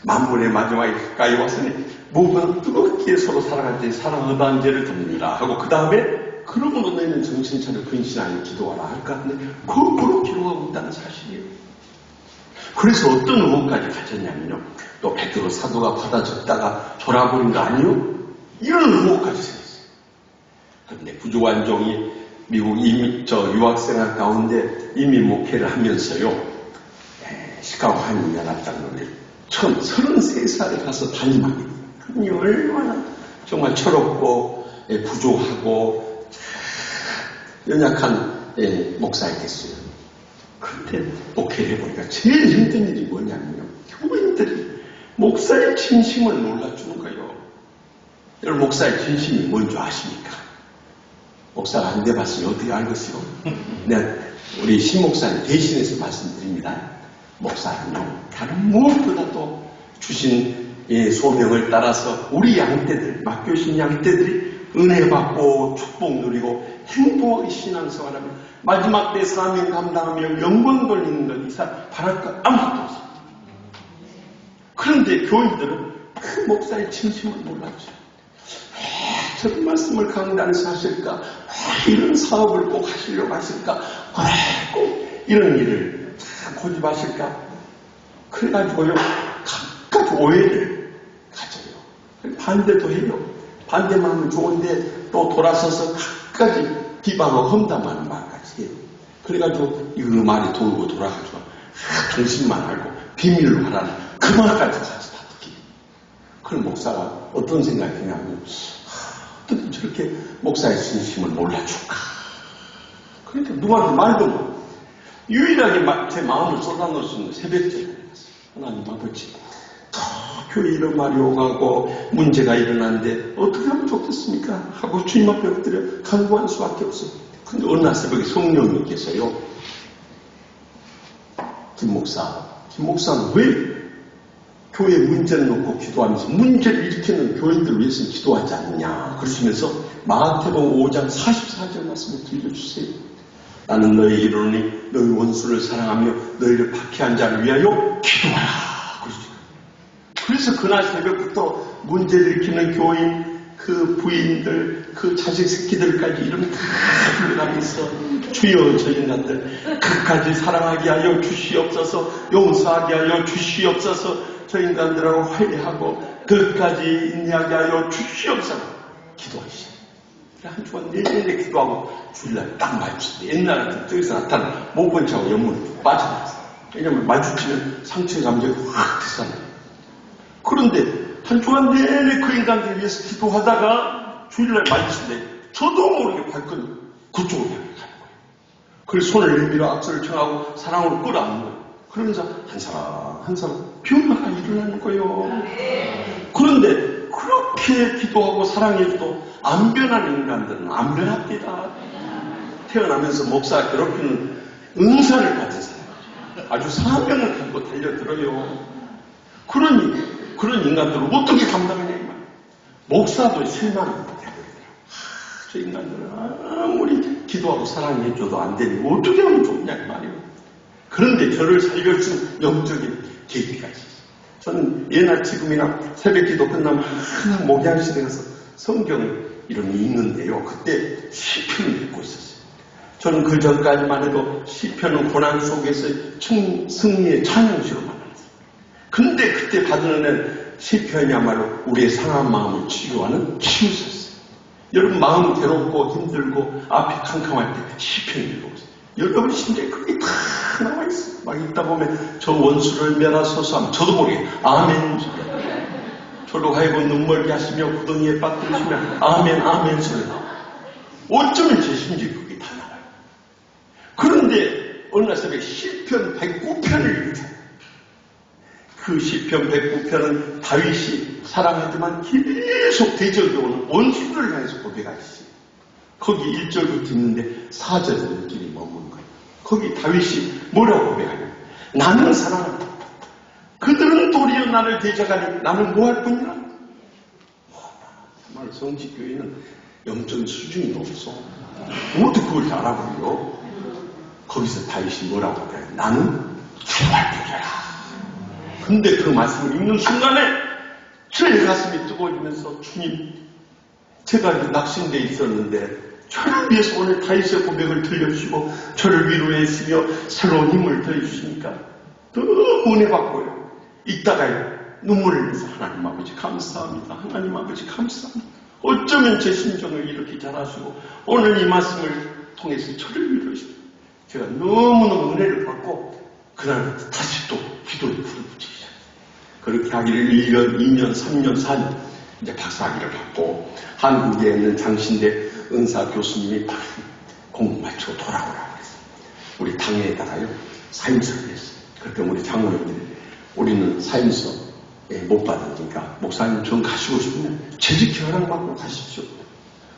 만물의 마지막에 가까이 왔으니 무엇보다 뜨겁게 서로 사랑할 때 사랑하다는 죄를 덮느니라 하고 그 다음에 그러므로 너희는 정신 차려 근신하여 기도하라 할까 하는데 거꾸로 기도하고 있다는 사실이에요. 그래서 어떤 의혹까지 가졌냐면요. 또 베드로 사도가 받아 적다가 돌아버린 거 아니요? 이런 의혹까지 생겼어요. 그런데 부조한 종이 미국 유학생활 가운데 이민 목회를 하면서요. 시카고 한인연합장로를 처음 33살에 가서 담임하게 돼요. 그분이 얼마나 정말 철없고 부족하고 연약한 목사였겠어요. 그런데 목회를 해보니까 제일 힘든 일이 뭐냐면요. 교인들이 목사의 진심을 몰라주는 거예요. 여러분 목사의 진심이 뭔지 아십니까? 목사가 안 돼봤으니 어떻게 알겠어요? 내가 우리 신 목사님 대신해서 말씀드립니다. 목사는요, 다른 무엇보다도 주신 소명을 따라서 우리 양떼들, 맡겨주신 양떼들이 은혜 받고 축복 누리고 행복하게 신앙생활하며 마지막 때 사명 감당하며 영광 돌리는 것 이상 바랄 것 아무것도 없습니다. 그런데 교인들은 그 목사의 진심을 몰랐죠. 왜 저런 말씀을 강단에서 하실까? 왜 이런 사업을 꼭 하시려고 하실까? 왜 꼭 이런 일을 고집하실까? 그래가지고요, 각가지 오해를 가져요. 반대도 해요. 반대 마음은 좋은데 또 돌아서서 각가지 비방하고 험담하는 말까지 해요. 그래가지고 이 말이 돌고 돌아가지고 당신만 알고 비밀로 하라는 그 말까지 같이 다투기. 그럼 목사가 어떤 생각이 드냐면 어떻게 저렇게 목사의 진심을 몰라줄까? 그러니까 누구한테 말도 못. 유일하게 제 마음을 쏟아놓을 수 있는 새벽제가 되었어요. 하나님 아버지, 교회 이런 말이 오가고 문제가 일어났는데 어떻게 하면 좋겠습니까? 하고 주님 앞에 엎드려 간구할 수밖에 없어요. 근데 어느 날 새벽에 성령님께서요, 김 목사는 왜 교회 문제를 놓고 기도하면서 문제를 일으키는 교인들을 위해서 기도하지 않느냐 그러시면서 마태복음 5장 44절 말씀을 들려주세요. 나는 너희 이르노니 너희 원수를 사랑하며 너희를 박해한 자를 위하여 기도하라. 그래서 그날 새벽부터 문제를 일으키는 교인, 그 부인들, 그 자식 새끼들까지 이름 다 불러가면서 주여 저 인간들 끝까지 사랑하게 하여 주시옵소서, 용서하게 하여 주시옵소서, 저 인간들하고 화해하고 끝까지 인내하게 하여 주시옵소서 기도하시오. 한 주간 내내 기도하고 주일날 딱 마주칠 때 옛날에 저기서 나타난 못 본 척하고 연문을 빠져나왔어요. 왜냐면 마주치면 상처의 감정이 확 드잖아요. 그런데 한 주간 내내 그 인간들 위해서 기도하다가 주일날 마주칠 때 저도 모르게 발걸음이 그쪽으로 향해 가는 거예요. 그래서 손을 내밀어 악수를 청하고 사랑으로 끌어안는 거예요. 그러면서 한 사람 한 사람 변화가 일어나는 거예요. 그런데 그렇게 기도하고 사랑해줘도 안 변하는 인간들은 안 변합니다. 태어나면서 목사가 괴롭히는 은사를 받은 사람, 아주 사명을 갖고 달려들어요. 그런 인간들을 어떻게 감당하냐 이 말이에요. 목사도 실망을 못해버리더라고요. 저 인간들은 아무리 기도하고 사랑해줘도 안 되니 어떻게 하면 좋냐 이 말이에요. 그런데 저를 살려준 영적인 계기가 있었어요. 저는 예나 지금이나 새벽기도 끝나면 항상 목양실에 가서 성경을 이런 읽는데요. 그때 시편을 읽고 있었어요. 저는 그 전까지만 해도 시편은 고난 속에서 승리의 찬양시로 만났어요. 근데 그때 받은 은혜는 시편이야말로 우리의 상한 마음을 치유하는 치유였어요. 여러분 마음 괴롭고 힘들고 앞이 캄캄할 때 시편을 읽어보세요. 여러분 심지어 그게 다 나와 있어요. 막 읽다 보면 저 원수를 멸하소서 하면 저도 모르게 아멘 소리. 저로 하여금 눈멀게 하시며 구덩이에 빠뜨리시면 아멘 아멘 소리 나와요. 어쩌면 제 심지어 그게 다 나와요. 그런데 어느 날 새벽에 시편 109편을 읽어요. 그 시편 109편은 다윗이 사랑하지만 계속 대적해오는 원수들을 향해서 고백하시죠. 거기 1절부터 있는데 4절에 길이 머무는 거예요. 거기 다윗이 뭐라고 고백하냐. 나는 사랑한다. 그들은 도리어 나를 대적하니 나는 뭐 할 뿐이라. 정말 성직교회는 영적인 수준이 높소. 어떻게 그걸 알아버려. 거기서 다윗이 뭐라고 고백해요. 나는 기도할 뿐이라. 근데 그 말씀을 읽는 순간에 저의 가슴이 뜨거워지면서 주님, 제가 낙심돼 있었는데 저를 위해서 오늘 다윗의 고백을 들려주시고 저를 위로해 주시며 새로운 힘을 더해주시니까 너무 은혜 받고요. 이따가요 눈물을 흘려서 하나님 아버지 감사합니다. 하나님 아버지 감사합니다. 어쩌면 제 심정을 이렇게 잘하시고 오늘 이 말씀을 통해서 저를 위로해 주시고 제가 너무너무 은혜를 받고 그날부터 다시 또 기도를 부르짖기 시작했어요. 그렇게 하기를 1년, 2년, 3년, 4년 이제 박사학위를 받고 한국에 있는 장신대 은사 교수님이 공부 마치고 돌아오라고 그랬어요. 우리 당회에다가요 사임서를 냈어요. 그랬더니 우리 장로님들이 우리는 사임서 못 받으니까 목사님 전 가시고 싶으면 재직회 허락받고 가십시오.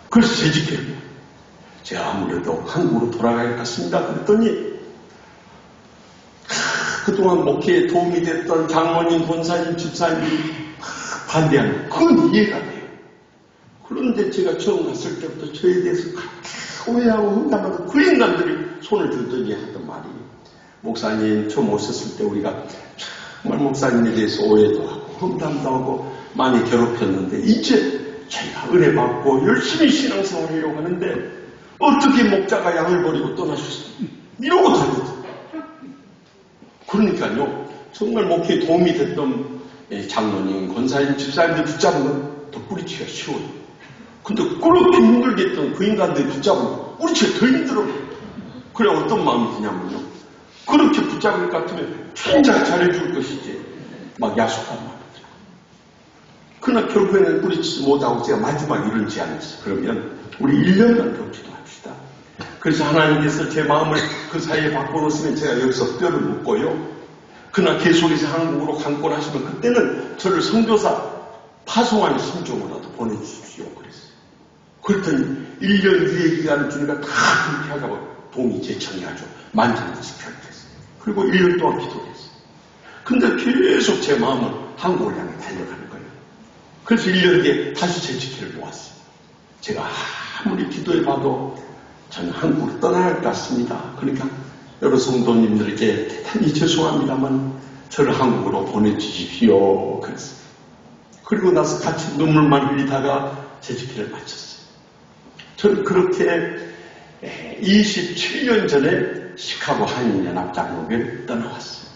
그래서 재직회를 제가 아무래도 한국으로 돌아가야 할 것 같습니다. 그랬더니 그동안 목회에 도움이 됐던 장모님, 권사님, 집사님이 반대하는 그건 이해가 돼요. 그런데 제가 처음 갔을 때부터 저에 대해서 오해하고 흥담하고 그 인간들이 손을 들더니 하던 말이 목사님 처음 오셨을 때 우리가 정말 목사님에 대해서 오해도 하고 흥담도 하고 많이 괴롭혔는데 이제 저희가 은혜 받고 열심히 신앙생활을 하려고 하는데 어떻게 목자가 양을 버리고 떠나셨어요? 이러고 다녔어요. 그러니까요 정말 목회에 도움이 됐던 장로님, 권사님, 집사님들 붙잡은 건 더 뿌리치기가 쉬워요. 근데 그렇게 힘들게 했던 그 인간들 붙잡은 거 뿌리치기가 더 힘들어요. 그래 어떤 마음이 드냐면요 그렇게 붙잡을 것 같으면 진짜 잘해줄 것이지 막 야속한 마음이죠. 그러나 결국에는 뿌리치지 못하고 제가 마지막 이런 제안을 했어요. 그러면 우리 1년간 더 기도합시다. 그래서 하나님께서 제 마음을 그 사이에 바꿔놓으시면 제가 여기서 뼈를 묶고요. 그러나 계속해서 한국으로 강권하시면 그때는 저를 선교사 파송하는 심정으로라도 보내주십시오. 그랬어요. 그랬더니 1년 유예 기간을 주니까 다 그렇게 하자고 동의 제청해가지고 만장일치 결정했어요. 그리고 1년 동안 기도를 했어요. 근데 계속 제 마음은 한국을 향해 달려가는 거예요. 그래서 1년 뒤에 다시 재직회를 모았어요. 제가 아무리 기도해봐도 저는 한국으로 떠나야 할 것 같습니다. 그러니까 여러 성도님들에게 대단히 죄송합니다만 저를 한국으로 보내주십시오. 그랬어요. 그리고 나서 같이 눈물만 흘리다가 재직회를 마쳤어요. 저는 그렇게 27년 전에 시카고 한인연합장로교회를 떠나왔어요.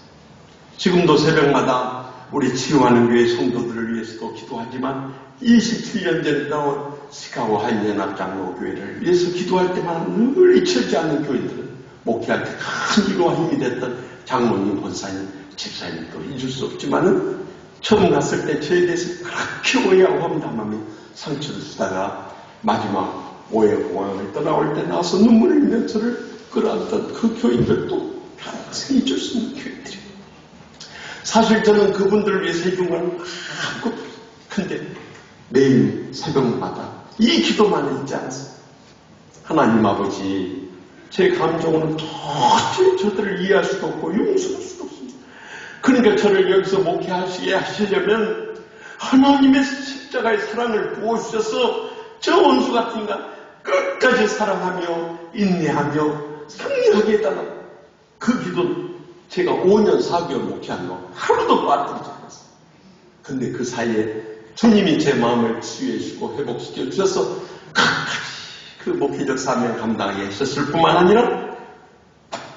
지금도 새벽마다 우리 치유하는 교회 성도들을 위해서도 기도하지만 27년 전에 나온 시카고 한인연합장로교회를 위해서 기도할 때마다 늘 잊혀지지 않는 교회들은 목회할 때 큰 위로와 힘이 됐던 장로님, 권사님, 집사님도 잊을 수 없지만은 처음 갔을 때 저에 대해서 그렇게 오해하고 험담하며 상처를 주다가 마지막 오해 공항을 떠나올 때 나와서 눈물을 흘리며 저를 끌어안던 그 교인들도 평생 잊을 수 없는 교인들이에요. 사실 저는 그분들을 위해서 해준 건 아무것도 없어요. 근데 매일 새벽마다 이 기도만 잊지 않았어요. 하나님 아버지 제 감정으로는 도저히 저들을 이해할 수도 없고 용서할 수도 없습니다. 그러니까 저를 여기서 목회하시게 하시려면 하나님의 십자가의 사랑을 부어주셔서 저 원수 같은 인간 끝까지 사랑하며 인내하며 승리하게 해달라. 그 기도는 제가 5년 4개월 목회한 거 하루도 빠뜨리지 않았어요. 근데 그 사이에 주님이 제 마음을 치유해 주시고 회복시켜 주셔서 끝까지 그 목회적 사명 감당하게 하셨을 뿐만 아니라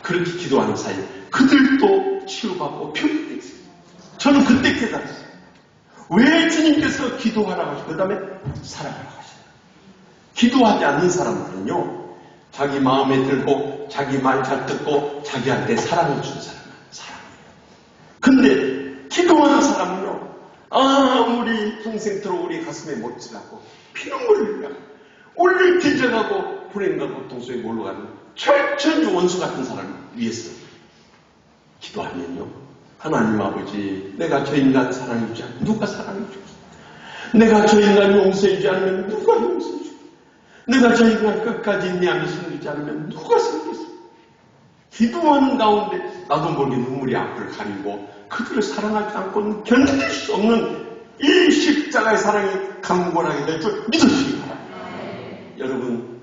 그렇게 기도하는 사이에 그들도 치유받고 표현됐어요. 저는 그때 깨달았어요. 왜 주님께서 기도하라고 하시고 그 다음에 사랑하라고 하시나요? 기도하지 않는 사람들은요, 자기 마음에 들고 자기 말 잘 듣고 자기한테 사랑을 주는 사람은 사랑해요. 근데 기도하는 사람은요, 아무리 평생토록 우리 가슴에 못지라고 피눈물을 흘려 올릴 뒤져가고 불행과 고통 속에 몰려가는 철저히 원수 같은 사람을 위해서 기도하면요, 하나님 아버지, 내가 저 인간 사랑해주지 않으면 누가 사랑해주겠어? 내가 저 인간 용서해주지 않으면 누가 용서해주겠어? 내가 저 인간 끝까지 인내하며 섬기지 않으면 누가 섬기겠어? 기도하는 가운데 나도 모르게 눈물이 앞을 가리고 그들을 사랑하지 않고는 견딜 수 없는 이 십자가의 사랑이 강권하게 될 줄 믿으시기 바랍니다. 여러분,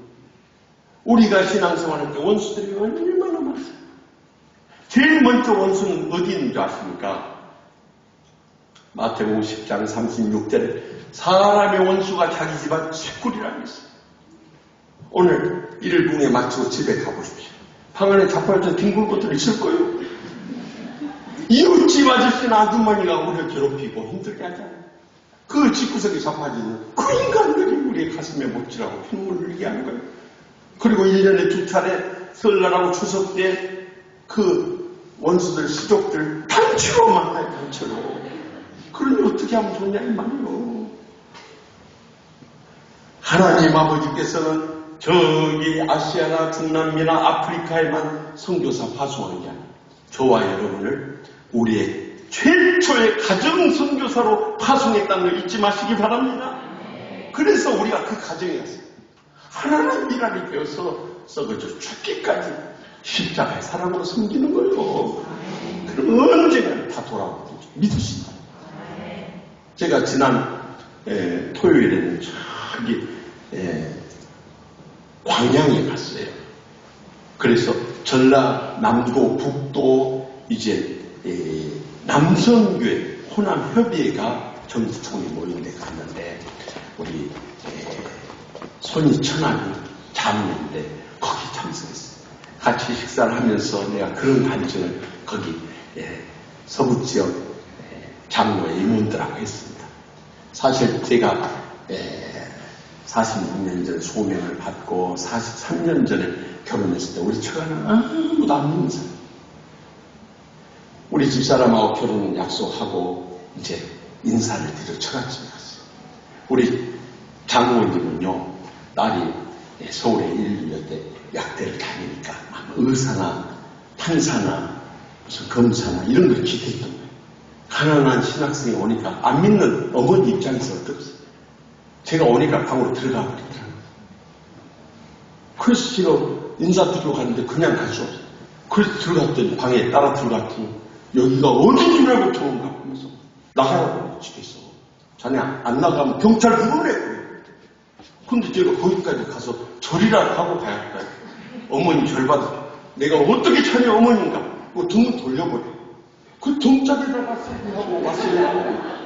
우리가 신앙생활할 때 원수들이 얼마나 많습니까? 제일 먼저 원수는 어디 있는 줄 아십니까? 마태복음 10장 36절에 사람의 원수가 자기 집안 식구리라고 했어요. 오늘 일을 붕에 마치고 집에 가보십시오. 방 안에 자빠져 뒹굴 것들이 있을 거예요. 이웃집 아저씨는 아주머니가 우리를 괴롭히고 힘들게 하잖아요. 그 집구석에 자빠지는 그 인간들이 우리의 가슴에 못지라고 피눈물을 흘리게 하는 거예요. 그리고 1년에 2차례 설날하고 추석 때 그 원수들, 시족들 단체로 만나요, 단체로. 그러니 어떻게 하면 좋냐, 이 말이요. 하나님 아버지께서는 저기 아시아나 중남미나 아프리카에만 선교사 파송하는 게 아니에요. 저와 여러분을 우리의 최초의 가정 선교사로 파송했다는 걸 잊지 마시기 바랍니다. 그래서 우리가 그 가정에 갔어요. 하나님 일하게 되어서 썩어져 죽기까지 십자가의 사랑으로 섬기는 거예요. 그럼 언젠가 다 돌아오고 믿으시다. 제가 지난 토요일에는 저기 광양에 갔어요. 그래서 전라남도 북도 이제 남성교회 호남협의회가 정부총회 모인 데 갔는데 우리 손이 천안이 장로인데 거기 참석했어요. 같이 식사를 하면서 내가 그런 간증을 거기 서부 지역 장로의 임원들하고 했습니다. 사실 제가 46년 전 소명을 받고 43년 전에 결혼했을 때 우리 처가는 아무도 안 믿는 사람. 우리 집사람하고 결혼 약속하고 이제 인사를 드려 처갓집에 갔어요. 우리 장모님은요, 딸이 서울에 1년대 약대를 다니니까 의사나 판사나 무슨 검사나 이런 걸 기대했던 거예요. 가난한 신학생이 오니까 안 믿는 어머니 입장에서 어떻겠어요? 제가 오니까 방으로 들어가 버리더라고요. 그래서 제가 인사드리러 갔는데 그냥 갈 수 없어요. 그래서 들어갔더니 방에 따라 들어갔더니 여기가 어디 줄 알고 들어온가 하면서 나가라고 집에서. 자네 안 나가면 경찰 부르래. 근데 제가 거기까지 가서 절이라 하고 가야 할까요? 어머니 절받아. 내가 어떻게 자네 어머니인가? 등을 돌려버려. 그 등짝에다가 하고 왔어요.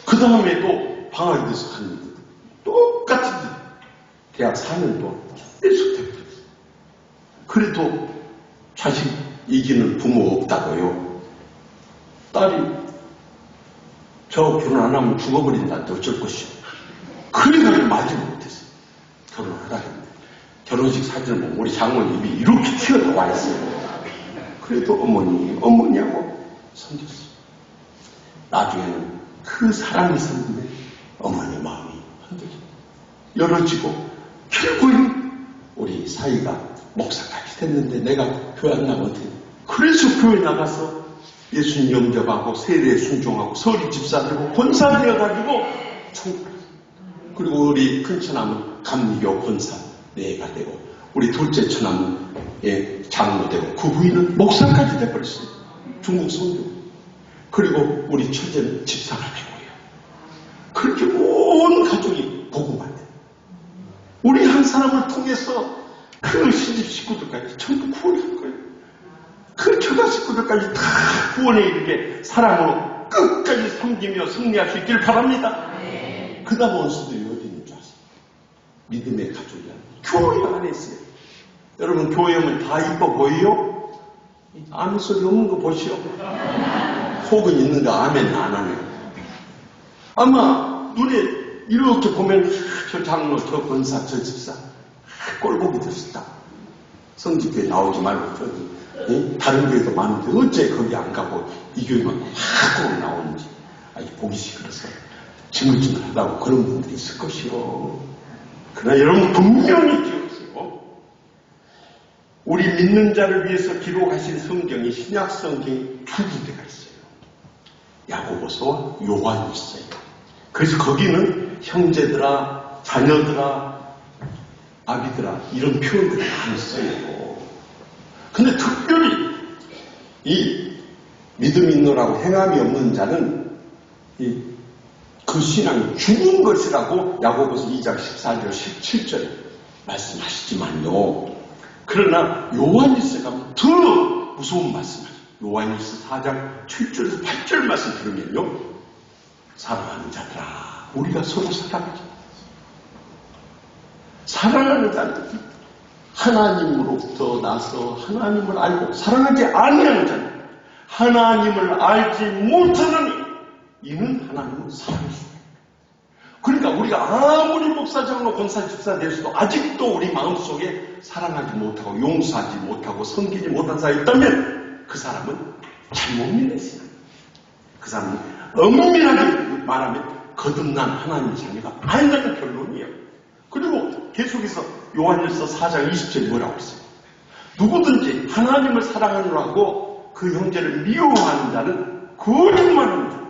그 다음에 또 방학에 돼서 갔는데 똑같은 대학 4년 동안 계속 대표했어요. 그래도 자식 이기는 부모 없다고요. 딸이 저 결혼 안 하면 죽어버린다는데 어쩔 것이오. 그래가지고 말지 못했어요. 결혼하라 했는데 결혼식 사진을 보면 우리 장모님이 이렇게 튀어나와 있어요. 그래도 어머니하고 섬겼어요. 나중에는 그 사랑이 있었는데 어머니 마음이 열어지고 결국은 우리 사이가 목사까지 됐는데 내가 교회 안 나가면 어떻게 돼? 그래서 교회 나가서 예수님 영접하고 세례에 순종하고 서리 집사 되고 권사 되어가지고 그리고 우리 큰 처남은 감리교 권사 내가 되고 우리 둘째 처남은 장로 되고 그 부인은 목사까지 돼버렸어요. 중국 선교. 그리고 우리 처제는 집사가 되고요. 그렇게 온 가족이 복음 받아요. 우리 한 사람을 통해서 그 시집 식구들까지 전부 구원할 거예요. 그 처가 식구들까지 다 구원에 이르게 사랑으로 끝까지 섬기며 승리할 수 있길 바랍니다. 그 다음 원수들이 어디 있는 줄 아세요? 믿음의 가족이야. 교회 안에 있어요. 여러분 교회 오면 다 이뻐 보여요? 아무 소리 없는 거 보시오. 속은 있는데 아멘 안 하네요. 아마 눈에 이렇게 보면 저 장로, 저 권사, 저 집사 꼴보기 좋다. 성직교회 나오지 말고 저기 다른 교회도 많은데 어째 거기 안 가고 이 교회만 꼭 나오는지 보기 싫어서 징글징글하다고 그런 분들이 있을 것이요. 그러나 여러분 분명히 기억하세요. 우리 믿는 자를 위해서 기록하신 성경이 신약 성경이 두 군데가 있어요. 야고보서와 요한일서예요. 그래서 거기는 형제들아, 자녀들아, 아비들아 이런 표현들을 많이 써요. 근데 특별히 이 믿음이 있노라고 행함이 없는 자는 그 신앙이 죽은 것이라고 야고보서 2장 14절 17절에 말씀하시지만요. 그러나 요한일서 가면 더 무서운 말씀을 요한일서 4장 7절에서 8절 말씀 들으면요. 사랑하는 자들아 우리가 서로 사랑하자. 사랑하는 자들 하나님으로부터 나서 하나님을 알고 사랑하지 아니하는 자는 하나님을 알지 못하느니 이는 하나님을 사랑하십니다. 그러니까 우리가 아무리 목사, 장로, 권사, 집사 되어서도 아직도 우리 마음속에 사랑하지 못하고 용서하지 못하고 섬기지 못한 사람이 있다면 그 사람은 잘못 믿었어요. 그 사람은 엄밀하게 말하면 거듭난 하나님의 자녀가 아니라는 결론이에요. 그리고 계속해서 요한일서 4장 20절에 뭐라고 했어요? 누구든지 하나님을 사랑하느라고 그 형제를 미워하는 자는 거짓말하는 자.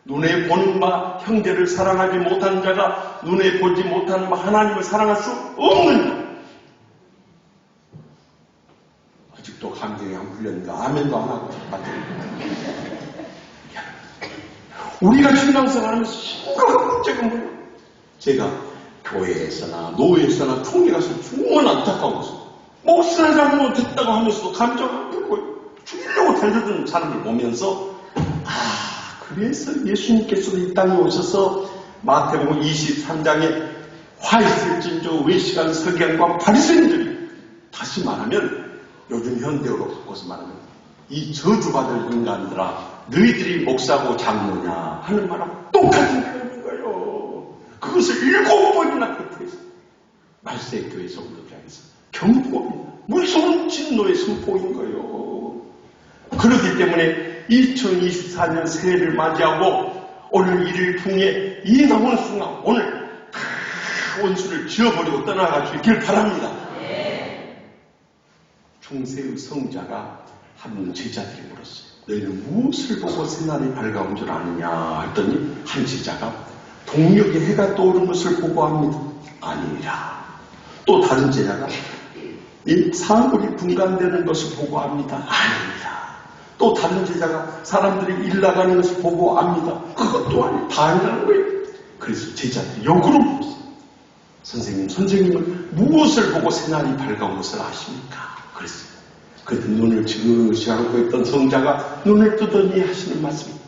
눈에 보는 바 형제를 사랑하지 못하는 자가 눈에 보지 못하는 바 하나님을 사랑할 수 없는 자. 아직도 감정이 안 풀렸는가? 아멘도 안 하고 우리가 신앙생활하면서 심각한 문제가 뭐예요? 제가 교회에서나 노예에서나 통에 가서 정말 안타까운 것은 목사 잘못했다고 하면서도 감정 안 풀고 죽이려고 달려드는 사람을 보면서 그래서 예수님께서도 이 땅에 오셔서 마태복음 23장에 화 있을진저 외식한 서기관과 바리새인들이 다시 말하면 요즘 현대어로 바꿔서 말하면 이 저주받을 인간들아 너희들이 목사고 장로냐 하는 말하고 똑같은 표현인 거예요. 그것을 7번이나 펴서 말세교회 성도들에게서 경고합니다. 무서운 진노의 선포인 거예요. 그렇기 때문에 2024년 새해를 맞이하고 오늘 이를 통해 이 남은 순간 오늘 다 원수를 지어버리고 떠나갈 수 있길 바랍니다. 중세의 성자가 한 제자들이 물었어요. 너희는 무엇을 보고 새날이 밝아온 줄 아느냐 했더니 한 제자가 동력의 해가 떠오른 것을 보고 합니다. 아니라 또 다른 제자가 이 사물이 분간되는 것을 보고 합니다. 아닙니다. 또 다른 제자가 사람들이 일 나가는 것을 보고 압니다. 그것 또한 다 아니라는 거예요. 그래서 제자들이 역으로 물었어요. 선생님은 무엇을 보고 새날이 밝아온 것을 아십니까? 그랬어요. 그래서 눈을 지그시 감고 있던 성자가 눈을 뜨더니 하시는 말씀입니다.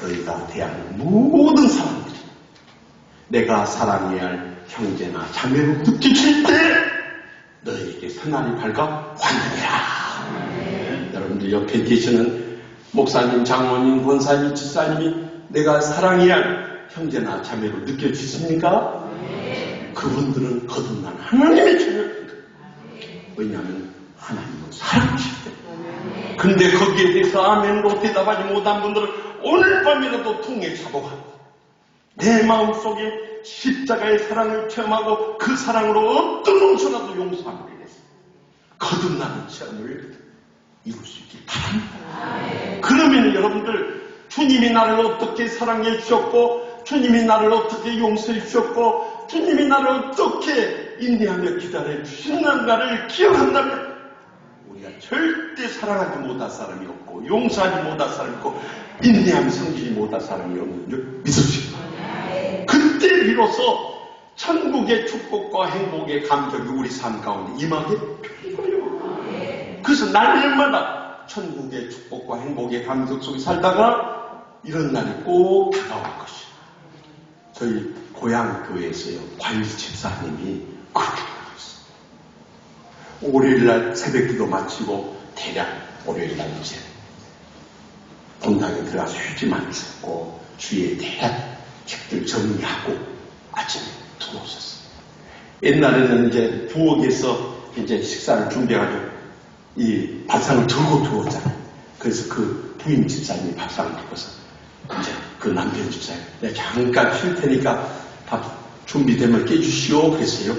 너희가 대하는 모든 사람들이 내가 사랑해야 할 형제나 자매로 느껴질 때 너희에게 새날이 밝아 환영이라. 여러분들 옆에 계시는 목사님, 장로님, 권사님, 집사님이 내가 사랑해야 할 형제나 자매로 느껴지십니까? 그분들은 거듭난 하나님의 자녀입니다. 왜냐하면 하나님은 사랑하실 때. 근데 거기에 대해서 아멘으로 대답하지 못한 분들은 오늘 밤이라도 통해 자복합니다. 내 마음속에 십자가의 사랑을 체험하고 그 사랑으로 어떤 원수라도 용서함으로 인해서 거듭나는 체험을 이룰 수 있길 바랍니다. 그러면 여러분들 주님이 나를 어떻게 사랑해 주셨고 주님이 나를 어떻게 용서해 주셨고 주님이 나를 어떻게 인내하며 기다려 주시는가를 기억한다면 우리가 절대 사랑하지 못할 사람이 없고 용서하지 못할 사람이 없고 인내하며 섬기지 못할 사람이 없는 줄 믿으십시오. 그때 비로소 천국의 축복과 행복의 감격이 우리 삶 가운데 임하게 된 거예요. 그래서 날마다 천국의 축복과 행복의 감격 속에 살다가 이런 날이 꼭 다가올 것이에요. 저희 고향 교회에서요, 관리 집사님이 그렇게 말했어요. 월요일날 새벽기도 마치고 대략 월요일날 이제 본당에 들어가서 휴지만 줍고 주위에 대략 책들 정리하고 아침에 들어오셨어요. 옛날에는 이제 부엌에서 이제 식사를 준비해가지고 이 밥상을 들고 들어오잖아요. 그래서 그 부인 집사님이 밥상을 들고서 이제 그 남편 집사님, 내가 잠깐 쉴 테니까 밥 준비되면 깨주시오. 그랬어요.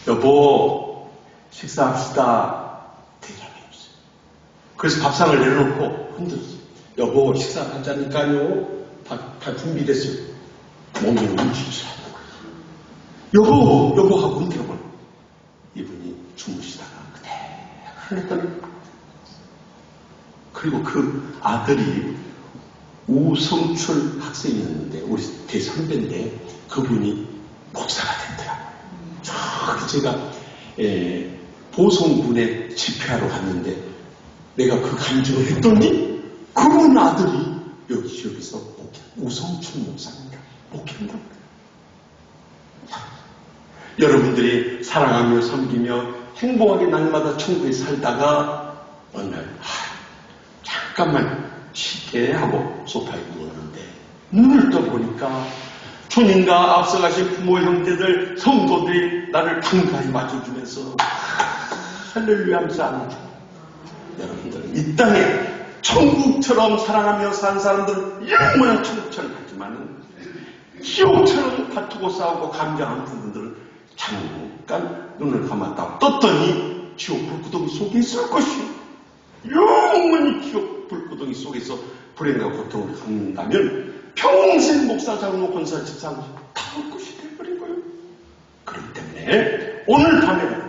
여보, 식사합시다. 대답이 없어요. 그래서 밥상을 내려놓고 흔들었어요. 여보, 식사하자니까요. 다 준비됐어요. 몸이 움직이지 않는 거예요. 여보 하고 흔들어버려. 이분이 주무시다가 그대로 했더니, 그리고 그 아들이 우성출 학생이었는데 우리 대선배인데 그분이 목사가 됐더라고요. 저기 제가 보성군에 집회하러 갔는데 내가 그 간증을 했더니 그분 아들이 여기 지역에서 우성출 목사입니다. 목회한다고. 여러분들이 사랑하며 섬기며 행복하게 날마다 천국에 살다가 어느 날 잠깐만 쉽게 하고 소파에 누웠는데 눈을 떠보니까 주님과 앞서가신 부모 형제들 성도들이 나를 반가이 맞춰주면서 할렐루야 하면서 안아줘. 여러분들은 이 땅에 천국처럼 사랑하며 산 사람들은 영원한 천국처럼 가지만 지옥처럼 다투고 싸우고 감정한 부분들은 잠깐 눈을 감았다 떴더니 지옥 불구덩이 속에 있을 것이요. 영원히 지옥 불구덩이 속에서 불행과 고통을 겪는다면 평생 목사, 장로, 권사, 집사로 다올 것이 되어버린 거예요. 그렇기 때문에 오늘 밤에는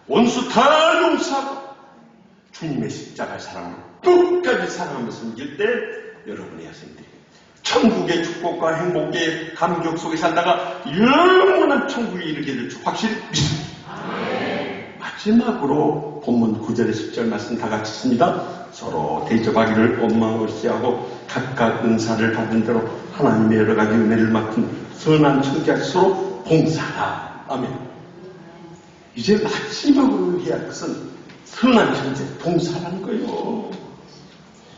원수 다 용서하고 주님의 십자가의 사랑을 끝까지 사랑하며 섬길 때 여러분의 학생들이 천국의 축복과 행복의 감격 속에 살다가 영원한 천국에 이르게 될 줄 확실히 믿습니다. 마지막으로 본문 9절의 10절 말씀 다 같이 있습니다. 서로 대접하기를 원망을 시하고 각각 은사를 받은 대로 하나님의 여러 가지 은혜를 맡은 선한 청지할 서로 봉사하라. 아멘. 이제 마지막으로 해야 할 것은 선한 청지, 봉사라는 거예요.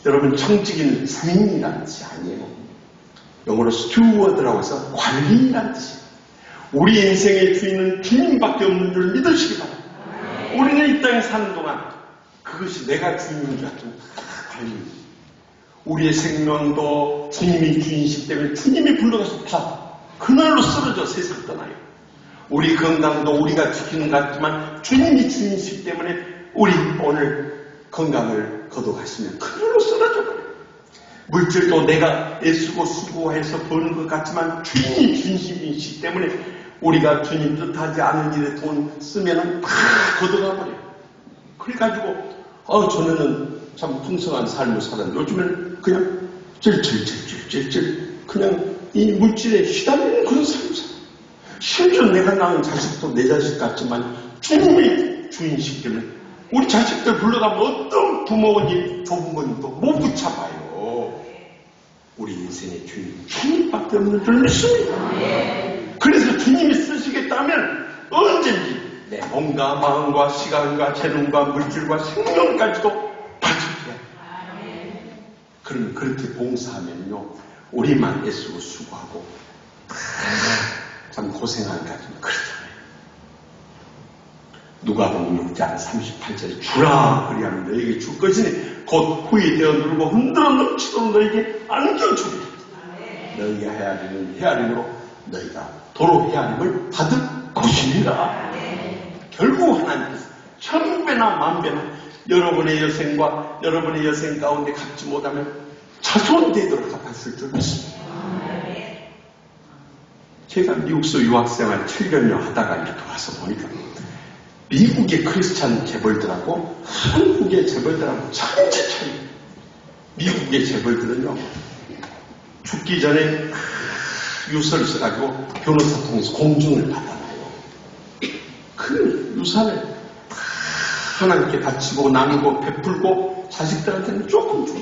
여러분, 청지기는 주인이라는 뜻이 아니에요. 영어로 스튜어드라고 해서 관리인이라는 뜻이에요. 우리 인생의 주인은 주님밖에 없는 줄 믿으시기 바랍니다. 우리는 이 땅에 사는 동안 그것이 내가 주인인 줄 알고 관리입니다. 우리의 생명도 주님이 주인이시기 때문에 주님이 불러가서 다 그날로 쓰러져 세상 떠나요. 우리 건강도 우리가 지키는 것 같지만 주님이 주인이시기 때문에 우리 오늘 건강을 거둬가시면 그날로 쓰러져 버려요. 물질도 내가 애쓰고 수고해서 버는 것 같지만 주님이 주인이시기 때문에 우리가 주님 뜻하지 않은 일에 돈 쓰면은 다 걷어가 버려요. 그래가지고 전에는 참 풍성한 삶을 살았는데 요즘에는 그냥 찔찔찔찔찔 그냥 이 물질에 휘달리는 그런 삶을 살아요. 심지어 내가 낳은 자식도 내 자식 같지만 주님이 주인이시기 때문에 우리 자식들 불러가면 어떤 부모님, 조부모님도 못 붙잡아요. 우리 인생의 주인, 주님밖에 없는 줄 믿습니다. 그래서 주님이 쓰시겠다면 언제든지 내 몸과 마음과 시간과 재능과 물질과 생명까지도 바쳐줘야 그러면 그렇게 봉사하면요 우리만 애쓰고 수고하고 참 고생하는 가지만 그렇잖아요. 누가복음 6장 38절에 주라 그리하면 너에게 줄 것이니 곧 후이 되어 누르고 흔들어 넘치도록 너에게 안겨주리라. 너희가 헤아림으로 너희가 도로 헤아림을 받을 것이니라. 결국 하나님께서 천배나 만배나 여러분의 여생과 여러분의 여생 가운데 갚지 못하면 자손되도록 갚았을 줄 믿습니다. 제가 미국서 유학생활 7년여 하다가 이렇게 와서 보니까 미국의 크리스찬 재벌들하고 한국의 재벌들하고 천지 차이. 미국의 재벌들은요 죽기 전에 유서를 써가지고 변호사 통해서 공증을 받아요. 유산을 다 하나님께 바치고 나누고 베풀고 자식들한테는 조금 줘.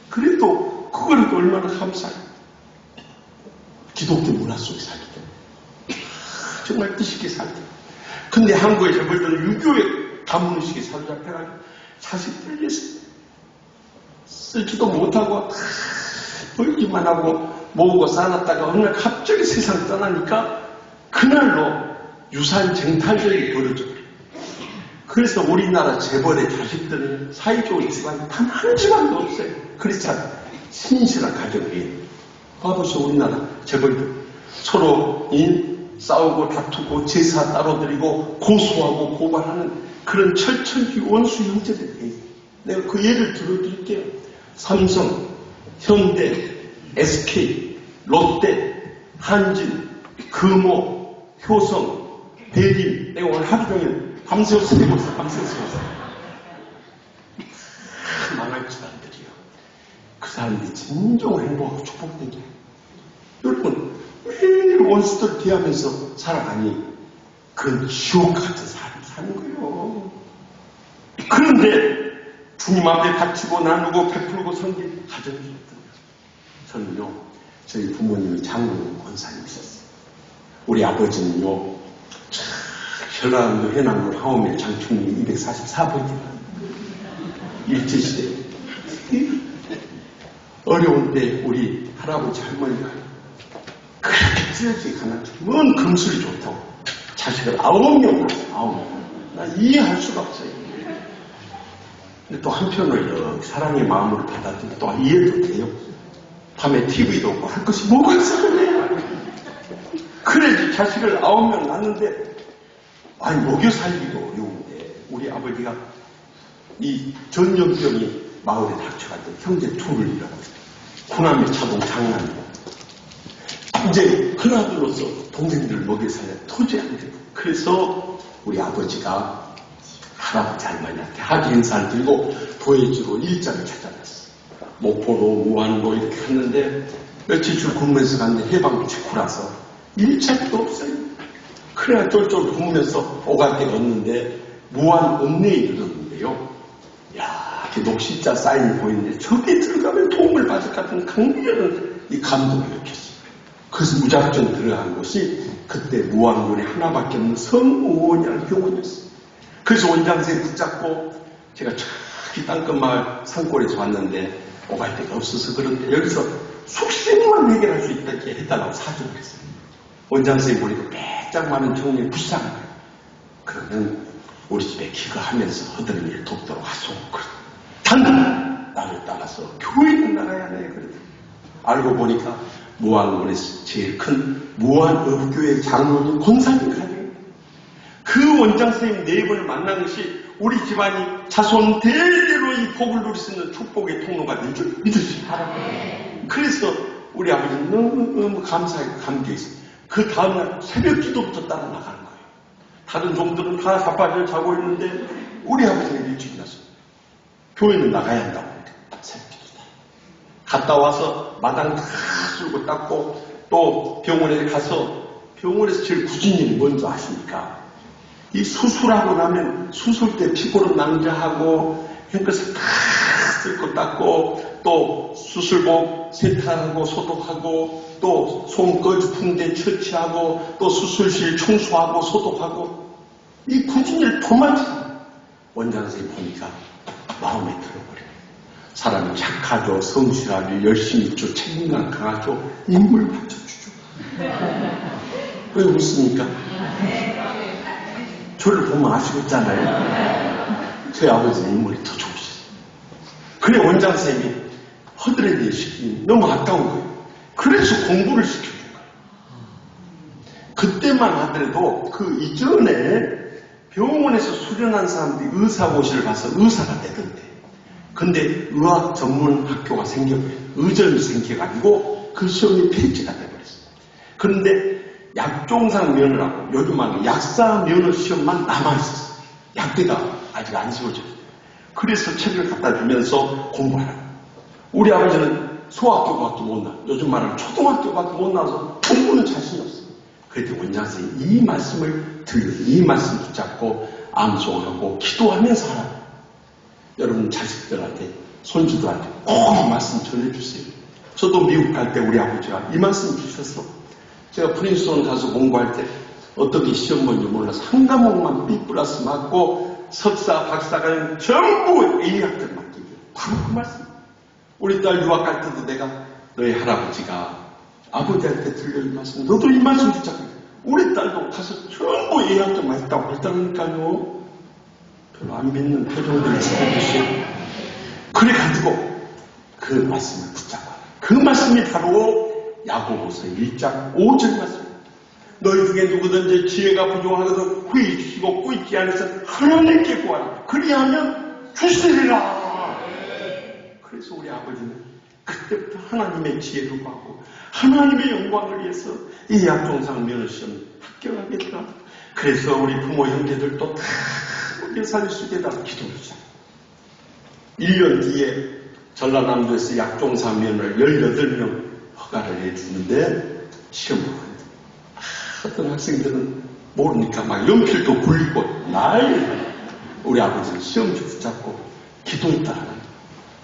그래도 그거라도 얼마나 감사해요. 기독교 문화 속에 살기 때문에 정말 뜻있게 살기 때문에. 근데 한국의 재벌들은 유교의 가문의식에 사로잡혀가지고 자식들 위해서 쓰지도 못하고 다 벌기만 하고 모으고 쌓아놨다가 어느 날 갑자기 세상 떠나니까 그날로 유산 쟁탈전이 벌어져요. 그래서 우리나라 재벌의 자식들은 사회적으로 집안이 단 한 집안도 없어요. 그렇지 않아요. 신실한 가정이에요. 봐보시오. 우리나라 재벌들 서로 싸우고 다투고 제사 따로 드리고 고소하고 고발하는 그런 철천지 원수 형제들이에요. 내가 그 예를 들어드릴게요. 삼성, 현대, SK, 롯데, 한진, 금호, 효성, 대림. 내가 오늘 하루 종일 밤새워서 세고 있어. 밤새워서. 망할 사람들이요. 그 사람들이 진정으로 행복하고 축복된 게. 여러분, 매일 원수들 대하면서 살아가니 그건 지옥 같은 삶을 사는 거예요. 그런데 주님 앞에 바치고 나누고 베풀고 섬긴 가정이 있던 거예요. 저는요, 저희 부모님이 장로님 권사님이셨어요. 우리 아버지는요, 전라남도 해남도 하오면 장충리 244번이라 일제시대 어려운데 우리 할아버지 할머니가 그렇게 찢어지게 가난하게 뭔 금술이 좋다고 자식을 9명 낳았어요. 9명. 나 이해할 수가 없어요. 근데 또 한편으로 사랑의 마음으로 받아들이고 또 이해도 돼요. 밤에 TV도 없고 할 것이 뭐가 있어요. 그래 자식을 9명 낳았는데 아니 먹여 살기도 어려운데 우리 아버지가 이 전염병이 마을에 닥쳐갔던 형제 둘을 잃어버렸어요. 군함의 자동 장난이고 이제 큰아들로서 동생들을 먹여 살려 도저히 안 되고 그래서 우리 아버지가 할아버지 할머니한테 하기 인사를 드리고 도해지로 일자를 찾아갔어요. 목포로 무안로 이렇게 갔는데 며칠 줄 굶으면서 갔는데 해방 직후라서 일자리도 없어요. 그래야 쫄쫄 굶으면서 오갈 데가 없는데 무안 읍내에 이르렀는데요. 야, 이렇게 녹십자 사인이 보이는데 저기 들어가면 도움을 받을 것 같은 강렬한 이 감동을 느꼈어요. 그래서 무작정 들어간 곳이 그때 무안군에 하나밖에 없는 성우원이라는 병원이었어요. 그래서 원장선생님 붙잡고 제가 저기 땅끝마을 산골에서 왔는데 오갈 데가 없어서 그런데 여기서 숙식만 해결할 수 있다고 해달라고 사정을 했어요. 원장선생님 보니까 빼짝 많은 청년이 불쌍한 거예요. 그러면 우리 집에 기거하면서 허드렛 일 돕도록 하소. 당근 나를 따라서 교회는 나가야 해. 그러더니 알고 보니까 무안군에서 제일 큰 무안읍교회 장로님 권사님 가정이에요. 그 원장선생님 네 분을 만난 것이 우리 집안이 자손 대대로 이 복을 누릴 수 있는 축복의 통로가 될 줄 믿으시기 바랍니다. 그래서 우리 아버지는 너무 감사하고 감격했어요. 그 다음날 새벽 기도부터 따라 나가는 거예요. 다른 종들은 다 자빠져 자고 있는데 우리 아버지는 일찍 일어났어요. 교회는 나가야 한다고 새벽 기도다. 갔다 와서 마당 다 쓸고 닦고 또 병원에 가서 병원에서 제일 굳은 일이 뭔지 아십니까? 이 수술하고 나면 수술 때 피부로 낭자하고 햇볕을 다 쓸고 닦고 또 수술복 세탁하고 소독하고 또 손거지 붕대 처치하고 또 수술실 청소하고 소독하고 이 굳은 일 도망치 원장선생님 보니까 마음에 들어버려요. 사람이 착하죠, 성실하죠, 열심히 있죠, 책임감 강하죠, 인물 받쳐주죠. 왜 웃습니까? 저를 보면 아시겠잖아요. 저희 아버지는 인물이 더 좋으시죠. 그래 원장선생님이 허드렛 시키니 너무 아까운 거예요. 그래서 공부를 시켜준 거예요. 그때만 하더라도 그 이전에 병원에서 수련한 사람들이 의사고시를 가서 의사가 되던데 근데 의학 전문 학교가 생겨버려요. 의전이 생겨가지고 그 시험이 폐지가 돼버렸어요. 그런데 약종상 면허라고 요즘은 약사 면허 시험만 남아있었어요. 약대가 아직 안 세워져요. 그래서 책을 갖다 주면서 공부하라고. 우리 아버지는 소학교밖에 못 나. 요즘 말하면 초등학교밖에 못 나와서 공부는 자신이 없어요. 그랬더니 원장선생님이 이 말씀을 들려 이 말씀 붙잡고 암송하고 기도하면서 하라. 여러분 자식들한테 손주들한테 꼭 이 말씀 전해주세요. 저도 미국 갈 때 우리 아버지가 이 말씀 주셨어. 제가 프린스턴 가서 공부할 때 어떻게 시험 본지 몰라서 한 과목만 B 플러스 맞고 석사, 박사가 전부 A학점 맞기를. 바로 그 말씀. 우리 딸 유학 갈 때도 내가 너희 할아버지가 아버지한테 들려준 말씀, 너도 이 말씀 붙잡고 우리 딸도 가서 전부 A학점 맞았다고 했다니까요. 별로 안 믿는 표정들을 짓고 계시요. 그래가지고 그 말씀을 붙잡고 그 말씀이 바로 야고보서 1장 5절 말씀. 너희 중에 누구든지 지혜가 부족하거든 후히 주시고 꾸짖지 않아서 하나님께 구하라. 그리하면 주시리라. 그래서 우리 아버지는 그때부터 하나님의 지혜를 구하고 하나님의 영광을 위해서 이 약종상 면허시험 합격하겠다. 그래서 우리 부모 형제들도 다 먹여 살릴 수 있게 달라고 기도를 시작. 1년 뒤에 전라남도에서 약종상 면허를 18명 허가를 해주는데 시험을 하는데 어떤 학생들은 모르니까 막 연필도 굴리고 난리. 우리 아버지는 시험지 붙잡고 기도했다라는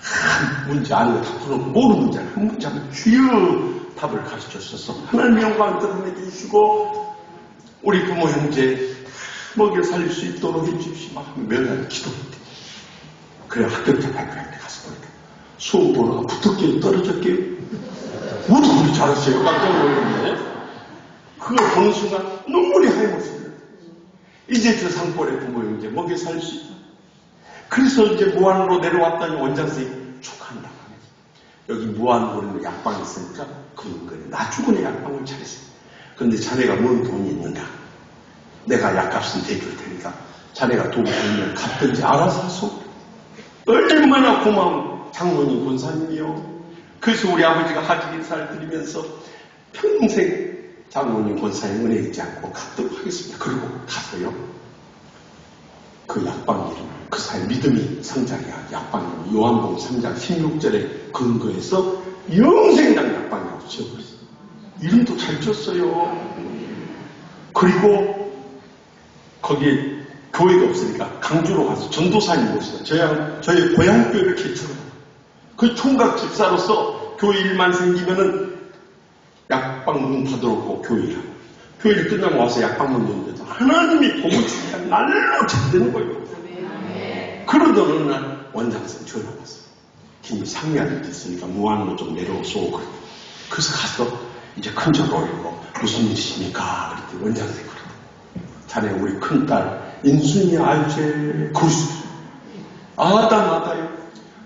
한 문제 아니고 다 풀어놓고 모르는 문제는 한 문제만 주여 답을 가르쳐주셔서 하나님의 영광을 드러내게 해주시고 우리 부모 형제 먹여 살릴 수 있도록 해주시고 하면 면허를 기도했대. 그래 합격자 발표할 때 가서 보니까 수험 번호가 붙었게요 떨어졌게요. 모두 그리 잘했어요. 깜짝 놀랐네. 그걸 보는 순간 눈물이 하얘졌어요. 이제 저 산골에 부모 형제 먹여 살릴 수 있다. 그래서 이제 무안으로 내려왔더니 원장 선생님이 축하한다고 하면서 여기 무안으로는 약방이 있으니까 그거는 나주군의 약방을 차렸어요. 그런데 자네가 뭔 돈이 있는가? 내가 약값은 대줄 테니까 자네가 돈 벌면 갚든지 알아서 하소. 얼마나 고마운 장로님 권사님이요. 그래서 우리 아버지가 하직 인사를 드리면서 평생 장로님 권사님 은혜 잊지 않고 갚도록 하겠습니다. 그리고 가서요. 그 약방 이름, 그 사이 믿음이 3장이야. 약방 이름, 요한복음 3장 16절에 근거해서 영생당 약방이라고 지어버렸어요. 이름도 잘 지었어요. 그리고 거기에 교회가 없으니까 강주로 가서 전도사님 모시다. 저희 고향교회를 개척을 하고 그 총각 집사로서 교회 일만 생기면은 약방문 받아놓고 교회를 하고 교회를 끝나고 와서 약방문 연대서 하나님이 복을 주니까 날로 잘 되는 거예요. 그러던 어느 날 원장선 전화 왔어요. 김이 상미한테 있으니까 무안으로 좀 내려오소. 그래서 가서 이제 큰절 올리고 무슨 일이십니까? 그랬더니 원장선이 그러더라고요. 자네 우리 큰딸 인순이 알제 그러시죠. 아다요.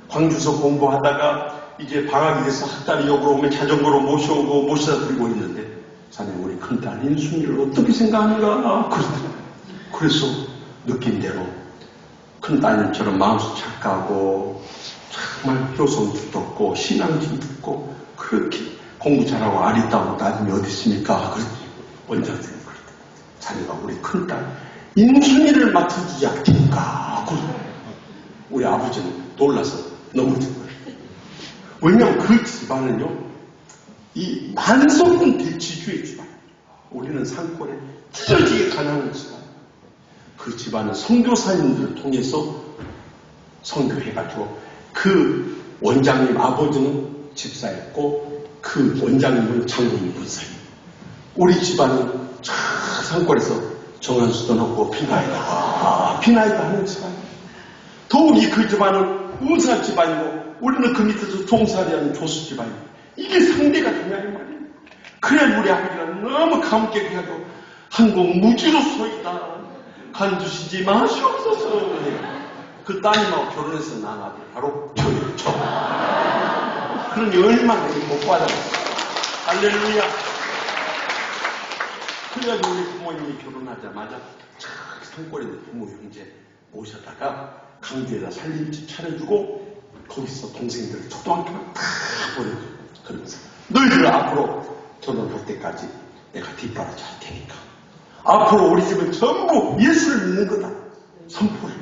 광주서 공부하다가 이제 방학이 돼서 학달이 여기로 오면 자전거로 모셔오고 모셔다 드리고 있는데 자네 우리 큰딸 인순이를 어떻게 생각하는가? 그러더라고요. 그래서 느낌대로 큰딸님처럼 마음속 착하고 정말 효성 두텁고 신앙심 깊고 그렇게 공부 잘하고 아리따운 따님이 어디 있습니까? 그랬더니 원장선생님이 그러더라고요. 자네가 우리 큰딸 인순이를 맡아주지 않겠는가? 우리 아버지는 놀라서 넘어진 거예요. 왜냐하면 그 집안은요, 이 만석군 대치주의 집안. 우리는 산골에 찢어지게 가난한 집안. 그 집안은 선교사님들을 통해서 선교해가지고 그 원장님 아버지는 집사였고 그 원장님은 장로님 권사님. 우리 집안은 저 산골에서 정한수도 넣고 피나이다 하는 집안. 더욱이 그 집안은 의사 집안이고 우리는 그 밑에서 종살이하는 조수 집안이고 이게 상대가 되냐 이 말이에요. 그래 우리 아버지가 너무 감격해 가지고 한국 무지로 소이다 간주시지 마시옵소서. 그 따님하고 결혼해서 낳은 아들 바로 저였죠. 그러니 얼마나 못 받았어요. 할렐루야. 그래가지고 우리 부모님이 결혼하자마자 산골에 있는 부모 형제 모셔다가 강주에다 살림집 차려주고 거기서 동생들 초등학교를 다 보내고 그러면서 너희들 앞으로 결혼할 때까지 내가 뒷바라지 할 테니까 앞으로 우리 집은 전부 예수를 믿는 거다 선포를.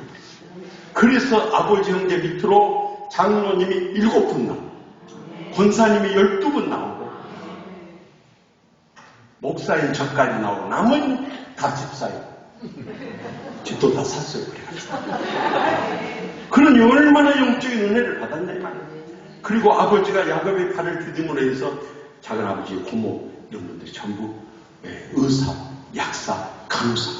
그래서 아버지 형제 밑으로 장로님이 7분 나오고 권사님이 12분 나오고 목사인 저까지 나오고 나머지는 다 집사예요. 집도 다 샀어요. 그래가지고. 그러니 얼마나 영적인 은혜를 받았나 이 말이에요. 그리고 아버지가 야곱의 팔을 디딤으로 해서 작은 아버지, 고모 이런 분들이 전부 의사, 약사, 간호사.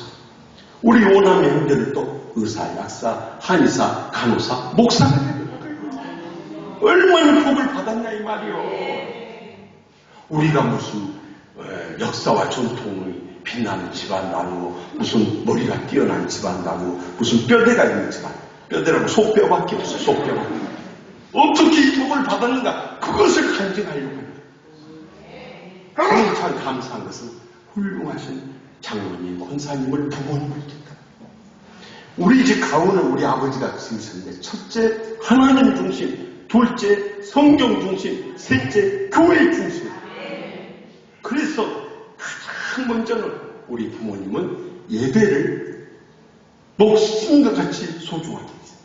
우리 오남의 형제들 또 의사, 약사, 한의사, 간호사, 목사가 되는 거예요. 얼마나 복을 받았냐 이 말이요. 우리가 무슨 역사와 전통이 빛나는 집안도 아니고 무슨 머리가 뛰어난 집안도 아니고 무슨 뼈대가 있는 집안. 뼈대라고 속뼈밖에 없어. 속뼈밖에. 어떻게 이 복을 받았는가? 그것을 간증하려고 합니다. 참 감사한 것은 훌륭하신 장로님, 권사님을 부모님을 줬다. 우리 집 가훈은 우리 아버지가 지으셨는데 첫째 하나님 중심, 둘째 성경 중심, 셋째 교회 중심. 그래서 가장 먼저는 우리 부모님은 예배를 목숨과 같이 소중하게 했어요.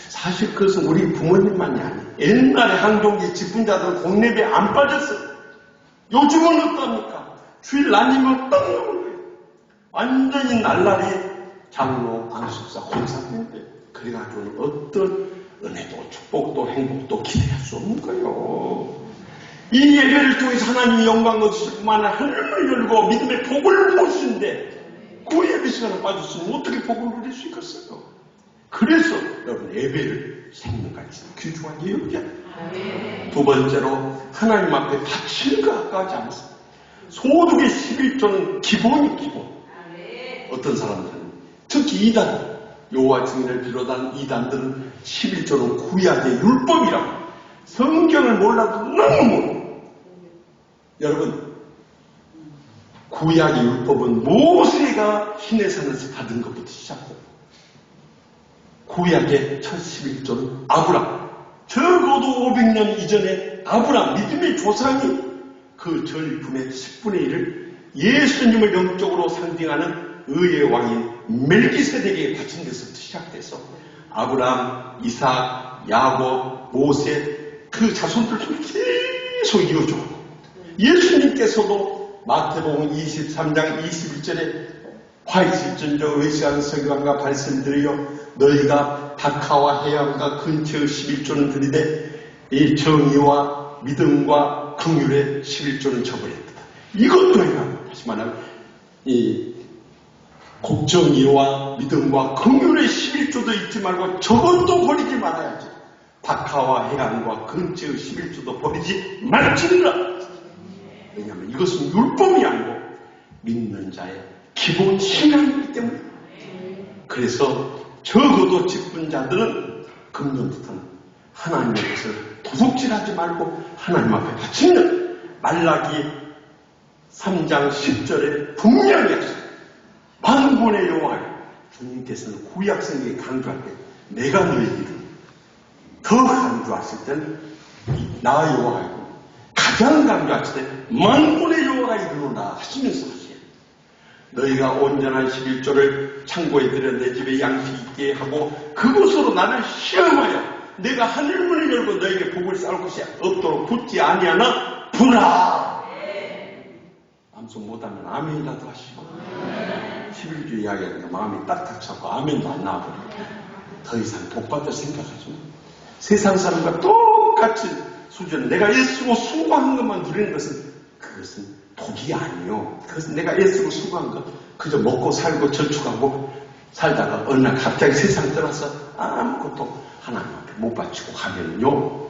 사실 그것은 우리 부모님만이 아니에요. 옛날에 한동기 직분자들은 공례배에 안 빠졌어요. 요즘은 어떡합니까? 주일 아니면 딱 나오는 거예요. 완전히 날라리 장로, 안숙사, 권사인데 그래가지고는 어떤 은혜도 축복도 행복도 기대할 수 없는 거예요. 이 예배를 통해서 하나님이 영광 얻으실 뿐만 아니라 하늘을 열고 믿음의 복을 모으시는데 그 예배 시간에 빠졌으면 어떻게 복을 누릴 수 있겠어요? 그래서 여러분 예배를 생명같이 귀중하게 여겨야 해요. 두 번째로 하나님 앞에 바치는 거 아까워하지 않습니다. 소득의 11조는 기본이 기본. 어떤 사람들은 특히 이단, 여호와 증인을 비롯한 이단들은 11조는 구약의 율법이라고 성경을 몰라도 너무 몰라. 여러분 구약의 율법은 모세가 시내산에서 받은 것부터 시작돼요. 구약의 첫 11조는 아브람, 적어도 500년 이전에 아브람 믿음의 조상이 그 절품의 10분의 1을 예수님을 영적으로 상징하는 의의 왕인 멜기세덱에게 바친 데서부터 시작돼서 아브람, 이삭, 야곱, 모세 그 자손들도 계속 이어져. 예수님께서도 마태복음 23장 21절에 화이실전저 의시하는 서기관과 말씀드려 너희가 박하와 해양과 근처의 11조는 드리되 이 정의와 믿음과 긍휼의 11조는 저버렸다. 이것도 해야 다시 말하면 이 공정의와 믿음과 긍휼의 11조도 잊지 말고 저것도 버리지 말아야지. 박하와 해안과 근처의 11조도 버리지 말지니라. 왜냐하면 이것은 율법이 아니고 믿는 자의 기본 신앙이기 때문에. 그래서 적어도 직분자들은 금년부터는 하나님의 것을 도둑질하지 말고 하나님 앞에 바치는 말라기 3장 10절에 분명히 하셨어요. 만군의 여호와여, 주님께서는 구약성경에 강조할 때 내가 너희들을 더 강조하실 때는 나 여호와이고 가장 강조하실 때 만군의 여호와가 이르노라 하시면서 하세요. 너희가 온전한 11조를 창고에 들여 내 집에 양식 있게 하고 그것으로 나를 시험하여 내가 하늘문을 열고 너에게 복을 쌓을 것이 없도록 붙지 아니하나 부라. 암송 못하면 아멘이라도 하시고 11조 이야기하니까 마음이 딱딱 잡고 아멘도 안 나와버리고 더 이상 복받을 생각하지 마. 세상 사람과 똑같이 수준에 내가 애쓰고 수고하는 것만 누리는 것은 그것은 복이 아니요. 그것은 내가 애쓰고 수고한 것 그저 먹고 살고 저축하고 살다가 어느 날 갑자기 세상 떠나서 아무것도 하나님 앞에 못 바치고 하면요.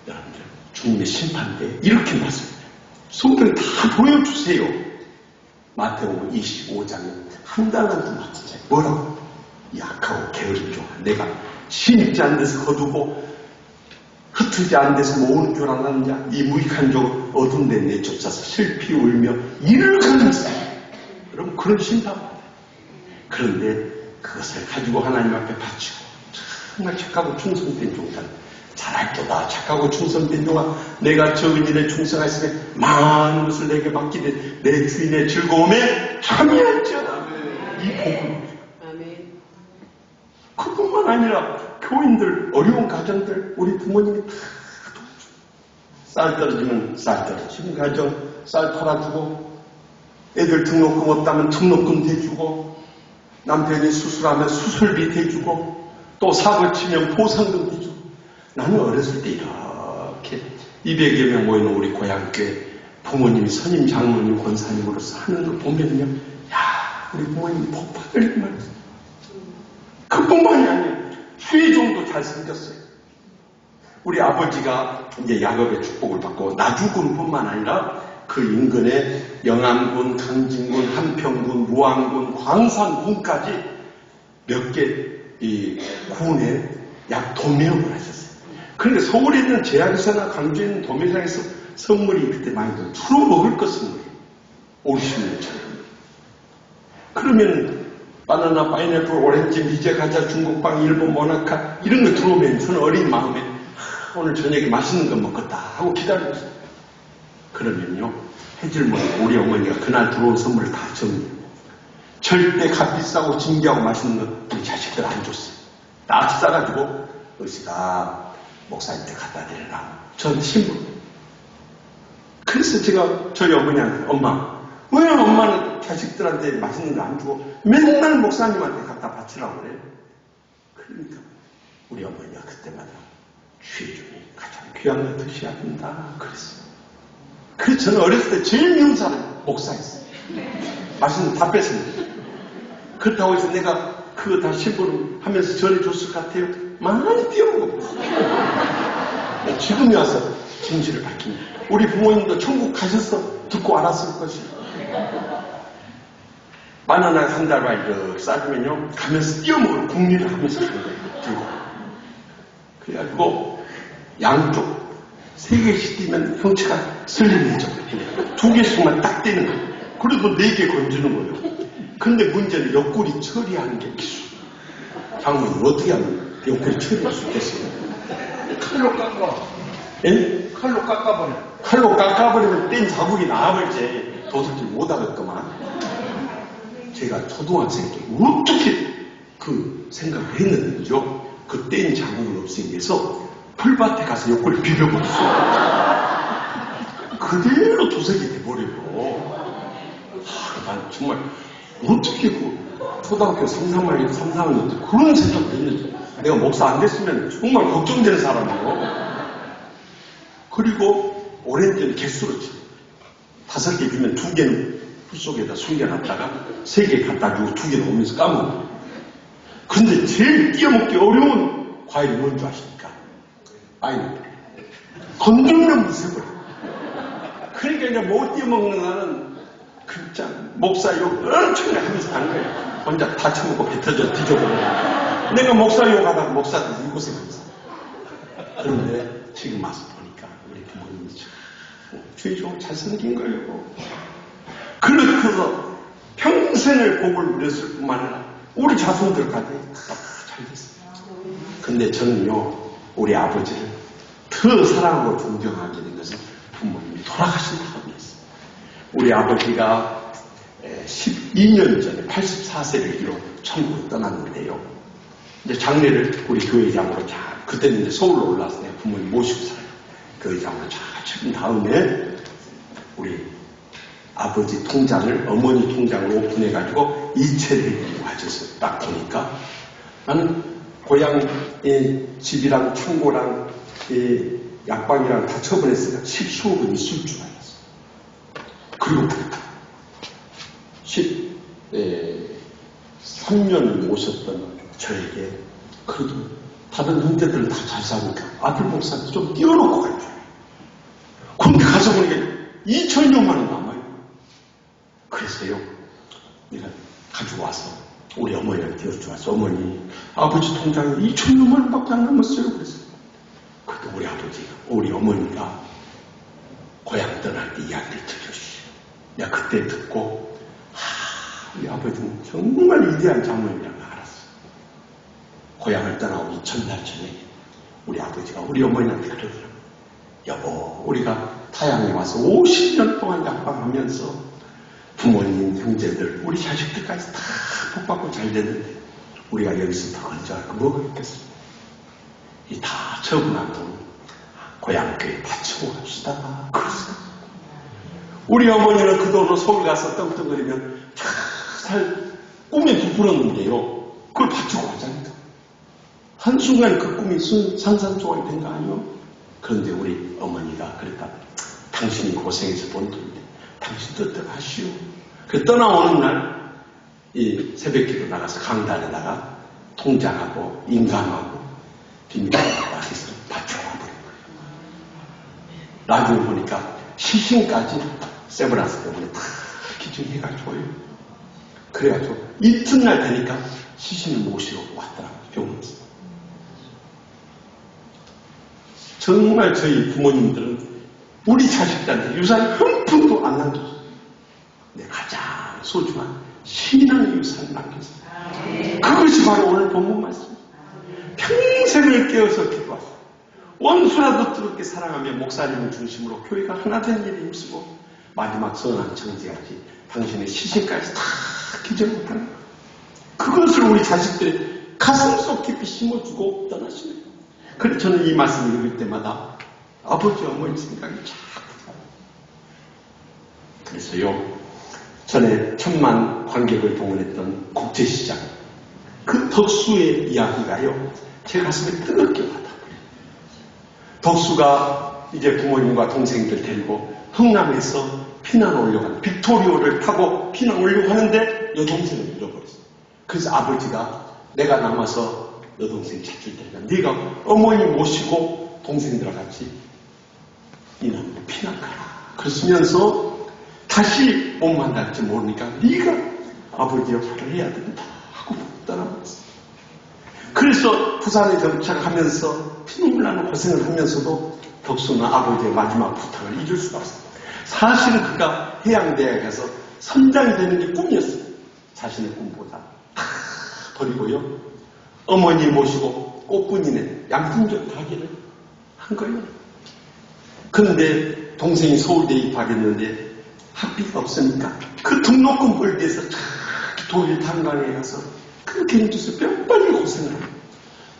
여러분들 주님의 심판대에 이렇게 말씀해요. 성경에 다 보여주세요. 마태복음 25장에 한 달란트 맡은 자에 뭐라고? 약하고 게으른 종아 내가 심지 않은 데서 거두고 흩어지지 않은 데서 모으는 줄 아는 자 이 무익한 종 어두운 데 내쫓아서 슬피 울며 이를 가는 자. 여러분 그런 심판입니다. 그런데 그것을 가지고 하나님 앞에 바치고 정말 착하고 충성된 종들 잘할 거다. 착하고 충성된 종아 내가 적은 일에 충성하였으니 많은 것을 내게 맡기되 내 주인의 즐거움에 참여할지어다. 이 복을 그뿐만 아니라 교인들, 어려운 가정들, 우리 부모님이 다 도와주고 쌀 떨어지면 쌀 떨어지는 가정 쌀 팔아주고 애들 등록금 없다면 등록금 대주고 남편이 수술하면 수술비 대주고 또 사고 치면 보상금 대주고 나는 어렸을 때 이렇게 200여 명 모이는 우리 고향교회 부모님이 선임 장로님 권사님으로서 하는 걸 보면요, 야, 우리 부모님 복 받을 말이었어. 그뿐만이 아니에요. 최종도 잘생겼어요. 우리 아버지가 이제 야곱의 축복을 받고 나주군뿐만 아니라 그 인근에 영암군, 강진군, 한평군, 무안군, 광산군까지 몇 개 이 군에 약 도매업을 하셨어요. 그런데 서울에 있는 제약사나 광주에 있는 도매상에서 선물이 그때 많이 들어요. 주로 먹을 것 선물이에요. 50년처럼. 그러면 바나나, 파인애플, 오렌지, 미제, 과자, 중국빵, 일본 모나카 이런 거 들어오면 저는 어린 마음에 오늘 저녁에 맛있는 거 먹겠다 하고 기다리고 있어요. 그러면요, 해질머니 우리 어머니가 그날 들어온 선물을 다 정리해요. 절대 값비싸고 진기하고 맛있는 거 우리 자식들 안 줬어요. 딱 싸가지고 어시가 목사님한테 갖다 드리라. 전 신부. 그래서 제가 저희 어머니한테 엄마 왜 엄마는 자식들한테 맛있는 거 안 주고 맨날 목사님한테 갖다 바치라고 그래? 그러니까 우리 어머니가 그때마다 취중이 가장 귀한 거 드셔야 된다 그랬어요. 그래서 저는 어렸을 때 제일 미운 사람이 목사였어요. 맛있는 거 다 뺐습니다. 그렇다고 해서 내가 그거 다 심부름 하면서 전해줬을 것 같아요. 많이 뛰어먹었어요. 지금이 와서 진실을 밝힙니다. 우리 부모님도 천국 가셔서 듣고 알았을 것이에요. 바나나 한 달만 이렇게 싸주면요, 가면서 뛰어먹을 국리를 하면서 가는 거예요. 들고. 그래가지고 양쪽 3개씩 뛰면 형체가 슬림해져. 2개씩만 딱 떼는 거예요. 그래도 4개 건지는 거예요. 근데 문제는 옆구리 처리하는 게 기술. 장모님 어떻게 하면 옆구리 처리할 수 있겠어요? 칼로 깎아. 예? 칼로 깎아버려. 칼로 깎아버리면 뗀 자국이 나와버리지. 도둑질 못하겠더만. 제가 초등학생 때 어떻게 그 생각을 했는지요. 그 뗀 자국을 없애기 위해서 풀밭에 가서 옆구리 비벼버렸어요. 그대로 도색이 돼버리고. 난 정말 어떻게 그 초등학교 3, 4학년 때 그런 생각을 했는지. 내가 목사 안 됐으면 정말 걱정되는 사람이에요. 그리고 오렌지는 개수로 쳐. 5개 주면 2개는 풀 속에다 숨겨놨다가 3개 갖다 주고 2개는 오면서 까먹어. 근데 제일 띄어먹기 어려운 과일이 뭔지 아십니까? 파인애플. 건들면 무서워요. 그러니까 이제 못 띄어먹는 나는 진짜 목사욕 엄청나게 하면서 간 거예요. 혼자 다 처먹고 뱉어져 뒤져버려. 내가 목사욕 하다가 목사들 이고생하면서. 그런데 지금 와서 보니까 우리 부모님이 주의적으로 잘생긴 거예요. 그래서 평생을 복을 누렸을 뿐만 아니라 우리 자손들까지 다 잘 됐어요. 근데 저는요, 우리 아버지를 더 사랑하고 존경하게 된 것은 부모님이 돌아가신 다음이었어요. 우리 아버지가 12년 전에 84세를 이뤄 천국을 떠났는데요. 이제 장례를 우리 교회장으로 잘, 그때는 이제 서울로 올라와서 내가 부모님 모시고 살아요. 교회장으로 잘 치른 다음에 우리 아버지 통장을 어머니 통장으로 오픈해가지고 이체를 가져서 딱 보니까 나는 고향 집이랑 창고랑 약방이랑 다 처분했으니까 10수억은 있을 줄 알았어. 그리고 13년 모셨던 저에게 그래도 다른 형제들은 다 잘 사니까 아들 목사한테 좀 띄워놓고 갈 줄 알아요. 근데 가서 보니까 2천여만 원 남아요. 그래서요, 내가 가지고 와서 우리 어머니한테 여쭤봤어. 어머니, 아버지 통장에 2천여만 원밖에 안 남았어요. 그랬어요. 그때 우리 아버지가, 우리 어머니가 고향 떠날 때 이야기를 들려주시오. 내가 그때 듣고, 우리 아버지는 정말 위대한 장모님이라는 걸 알았어. 고향을 떠나고 이튿날 저녁에 우리 아버지가 우리 어머니한테 그러더라고요. 여보, 우리가 타양에 와서 50년 동안 약방하면서 부모님, 형제들, 우리 자식들까지 다 복받고 잘 됐는데 우리가 여기서 더 건져갈 거 뭐가 있겠습니까? 이 다 처분한 돈 고향교회 바치고 갑시다. 그랬어요. 우리 어머니는 그 돈으로 서울 가서 떵떵거리면 잘 꿈에 부풀었는데요. 그걸 바치고 가자니까. 한순간 그 꿈이 산산조각이 된 거 아니요? 그런데 우리 어머니가 그랬다. 당신이 고생해서 본 돈인데 당신도 떠나시오. 그 떠나오는 날 이 새벽기도 나가서 강단에다가 통장하고 인감하고 빈장하고 해서 바쳐와 버린 거예요. 나중에 보니까 시신까지 세브란스 병원에 다 기증해가지고요. 그래가지고 이튿날 되니까 시신을 모시러 왔더라고요. 병원에서. 정말 저희 부모님들은 우리 자식들한테 유산 한 푼도 안 남겼어요. 내 가장 소중한 신앙의 유산을 남겼어요. 그것이 바로 오늘 본문 말씀입니다. 평생을 깨어서 기도하세요. 원수라도 뜨겁게 사랑하며 목사님을 중심으로 교회가 하나 된 일에 힘쓰고 마지막 선한 정지까지 당신의 시신까지 다 기증하는 거예요. 그것을 우리 자식들의 가슴속 깊이 심어주고 떠나십니다. 그래서 저는 이 말씀을 읽을 때마다 아버지 어머니 생각이 자꾸 나요. 그래서요, 전에 1000만 관객을 동원했던 국제시장 그 덕수의 이야기가요, 제 가슴에 뜨겁게 와닿아요. 덕수가 이제 부모님과 동생들 데리고 흥남에서 피난 오려고 빅토리오를 타고 피난 오려고 하는데 여동생을 잃어버렸어요. 그래서 아버지가 내가 남아서 여동생 찾을 테니까 네가 어머니 모시고 동생들과 같이 이남으로 피난 가라. 그러시면서 다시 못 만날지 모르니까 네가 아버지 역할을 해야 된다 하고 떠나버렸어요. 그래서 부산에 정착하면서 피눈물 나는 고생을 하면서도 덕수는 아버지의 마지막 부탁을 잊을 수가 없어요. 사실은 그가 해양대학에 가서 선장이 되는 게 꿈이었어요. 자신의 꿈보다 다 버리고요. 어머니 모시고 꽃분이네 양심적 가기를 한 거예요. 그런데 동생이 서울대에 입학했는데 학비가 없으니까 그 등록금 벌기 위해서 독일 탄광에 가서 그렇게 힘줘서 몇 번을 고생을 해요.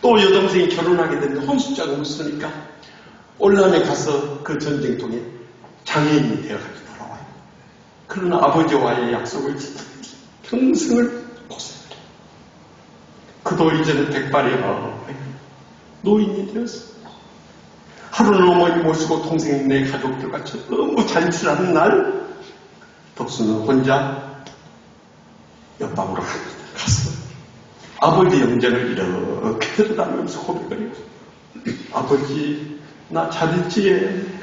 또 여동생이 결혼하게 됐는데 혼수자금 없으니까 올란에 가서 그 전쟁통에 장애인이 되어가지고 돌아와요. 그러나 아버지와의 약속을 지키기 평생을 고생을 해요. 그도 이제는 백발의 노인이 되었어요. 하루는 어머니 모시고 동생네 가족들과 너무 잔치를 하는 날 덕수는 혼자 옆방으로 갔어요. 아버지 영정을 이렇게 들여다보면서 고백을 해요. 아버지 나 잘했지.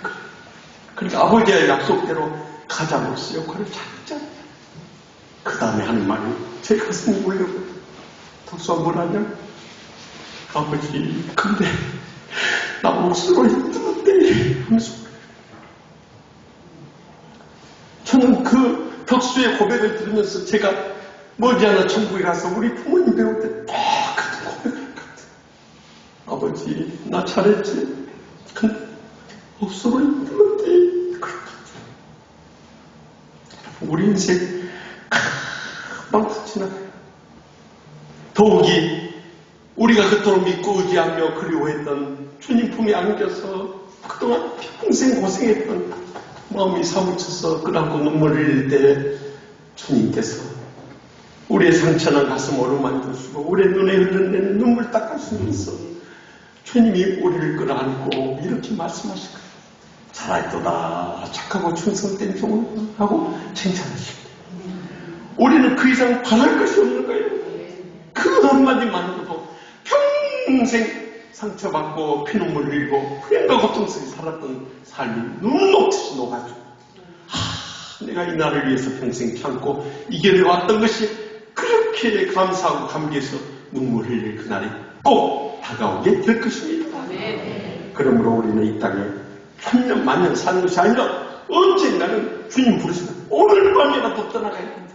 그러니까 아버지의 약속대로 가자로서 역할을 잘했잖아요. 그 다음에 하는 말이 제 가슴이 울려고 덕수가 뭐라냐? 아버지 근데 나 몫으로 힘들었대 하면서 저는 그 덕수의 고백을 들으면서 제가 머지않아 천국에 가서 우리 부모님 배울 때 똑같은 고백을 했거든. 아버지 나 잘했지? 근데 몫으로 힘들었대. 우리 인생 금방 지나가요. 더욱이 우리가 그토록 믿고 의지하며 그리워했던 주님 품에 안겨서 그동안 평생 고생했던 마음이 사무쳐서 끄라고 눈물을 흘릴 때 주님께서 우리의 상처난 가슴 어루만져 주고 우리의 눈에 흐르는 눈물 닦아주면서 주님이 우리를 끌어안고 이렇게 말씀하실 거예요. 잘했도다 착하고 충성된 종을 하고 칭찬하십니다. 우리는 그 이상 바랄 것이 없는 거예요. 그 한마디만으로도 평생 상처받고 피눈물 흘리고 불행과 고통 속에 살았던 삶이 눈 녹듯이 녹아지고 내가 이 나라를 위해서 평생 참고 이겨내왔던 것이 그렇게 감사하고 감기해서 눈물 흘릴 그날이 꼭 다가오게 될 것입니다. 그러므로 우리는 이 땅에 천년 만년 사는 것이 아니라 언젠가는 주님 부르시면 오늘 밤이라도 떠나가야 된다.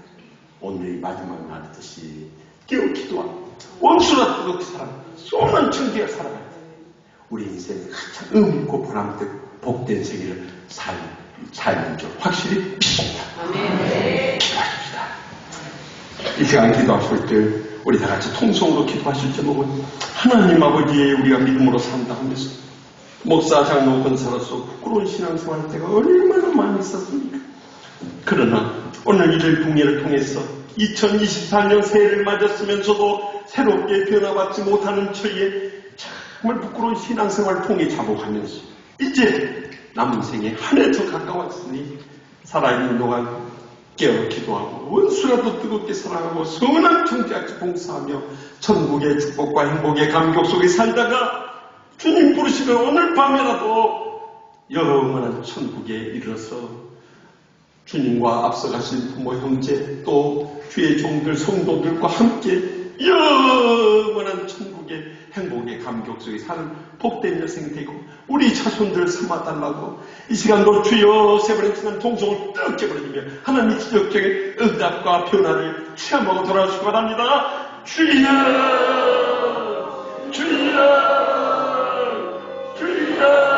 오늘이 마지막 날이듯이 깨어 기도하고 원수라 뜨겁게 살아가고 소만 청기가 살아가야 돼. 우리 인생이 가장 의미있고 보람되고 복된 세계를 살는 줄 확실히 믿습니다. 기도하십시다. 이 시간 기도하실 때 우리 다 같이 통성으로 기도하실 제목은 하나님 아버지의 우리가 믿음으로 산다 하면서 목사, 장로, 권사로서 부끄러운 신앙생활 때가 얼마나 많이 있었습니까? 그러나 오늘 이를 붕해를 통해서 2024년 새해를 맞았으면서도 새롭게 변화받지 못하는 저희의 정말 부끄러운 신앙생활을 통해 자복하면서 이제 남은 생에 한 해 더 가까웠으니 살아있는 동안 깨어 기도하고 원수라도 뜨겁게 사랑하고 선한 청지하기 봉사하며 천국의 축복과 행복의 감격 속에 살다가 주님 부르시는 오늘 밤에라도 영원한 천국에 이르러서 주님과 앞서가신 부모 형제 또 주의 종들 성도들과 함께 영원한 천국의 행복의 감격 속에 사는 복된 여생 되고 우리 자손들 삼아달라고 이 시간도 주여 세 번의 지난 동성을 떡 깨버리며 하나님의 기적적인 응답과 변화를 체험하고 돌아오시기 바랍니다. 주여 주여 주여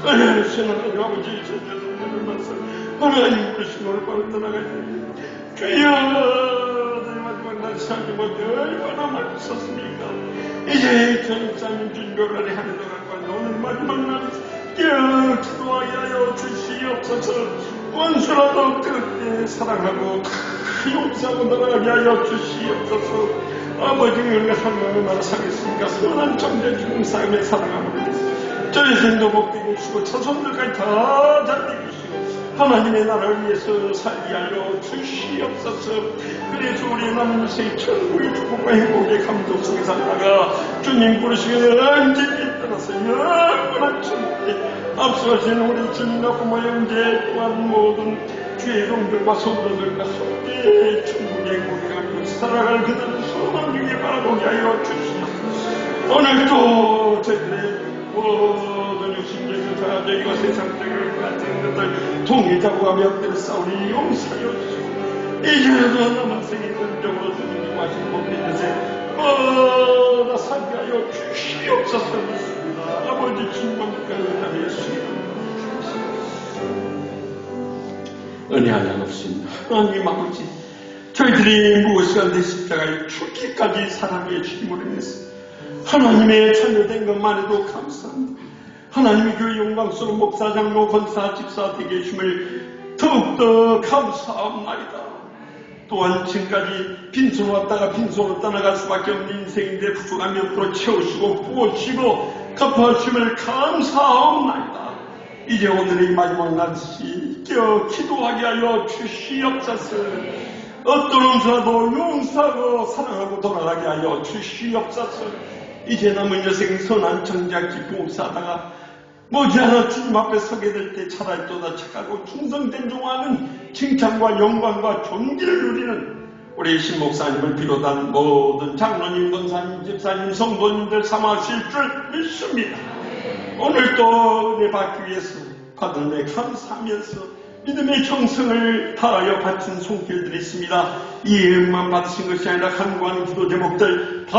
하나님 아버지 선생님을 만나 하나님 부르신 오늘 밤을 떠나가야 됩니다. 주여 내 마지막 날 삶이 얼마나 많이 썼습니까? 이제 전사님 주님을 안에 하늘로 갖고 오늘 마지막 날 깨어 기도하게 하여 주시옵소서. 원수라도 뜨겁게 사랑하고 다 용서하고 나가게 하여 주시옵소서. 아버지를 얼마나 사겠습니까? 선한 정죄 죽은 삶에 사랑하고 저희 생도 복되게 주시고 자손들까지 다 잘 되시고 하나님의 나라를 위해서 살게 하여 주시옵소서. 그래서 우리 남은 인생 천국의 축복과 행복의 감동 속에 살다가 주님 부르시기를 언제든지 떠나서 영원한 천국에 앞서가신 우리 주님과 부모 형제 또한 모든 주의 종들과 성도들과 함께 천국의 행복의 감동 살아갈 그들을 소망 중에 바라보게 하여 주시옵소서. 오늘도 저희들의 모든 육신적인 자적이고 세상적인 같은 것들 통일자고하며 엎드려 싸우니 용서하여 주시고 이제라도 남은 생에 근정으로 주님이 하신 복된 여세 나 살게 하여 주시옵소서. 아버지 주님과 은혜 예수님 은혜하여 없습니다. 하나님 아버지 저희들이 무엇이간데 십자가에 죽기까지 사랑해 주심으로 인해서 하나님의 참여된 것만 해도 감사합니다. 하나님의 교회 영광스러운 목사, 장로, 권사, 집사 되게 해주심을 더욱더 감사합니다. 또한 지금까지 빈손 왔다가 빈손으로 떠나갈 수밖에 없는 인생인데 부족한 옆으로 채우시고 부어주시고 갚아주심을 감사합니다. 이제 오늘의 마지막 날씨 깨어 기도하게 하여 주시옵소서. 어떤 원수라도 용서하고 사랑하고 돌아가게 하여 주시옵소서. 이제 남은 여생 선한 정작 봉사하다가 머지않아 주님 앞에 서게 될 때 차라리 또다 착하고 충성된 종하는 칭찬과 영광과 존귀를 누리는 우리 신목사님을 비롯한 모든 장로님, 권사님, 집사님, 성도님들 삼아주실 줄 믿습니다. 오늘도 은혜 받기 위해서 받은 은혜 감사하면서 믿음의 정성을 다하여 바친 손길들이 있습니다. 이 예언만 받으신 것이 아니라 간구하는 기도 제목들 다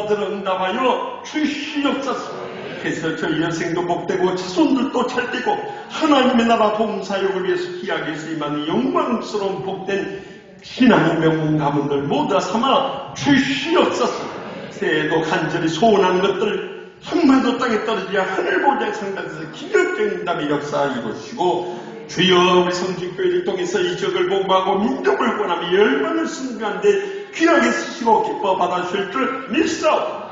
들은답하여 주시옵소서. 그래서 저희 여생도 복되고 자손들도 잘되고 하나님의 나라 봉사역을 위해서 희하게 쓰임하는 영광스러운 복된 신앙의 명문 가문들 모두 다 삼아 주시옵소서. 새해도 간절히 소원하는 것들 한마디도 땅에 떨어지지 하늘 보좌의 상단에서 기적적인 답의 역사 이루시고 주여 우리 성직교회를 통해서 이 지역을 복음하고 민족을 권하며 열방을 승리하는데 귀하게 쓰시고 기뻐 받아주실 줄 믿사옵니다.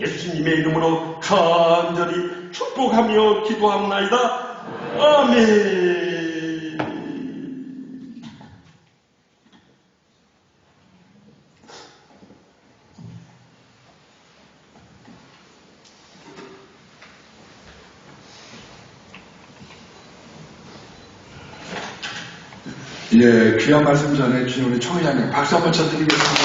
예수님의 이름으로 간절히 축복하며 기도합나이다. 아멘. 예, 귀한 말씀 전해주신 우리 총회장님 박수 한번 쳐드리겠습니다.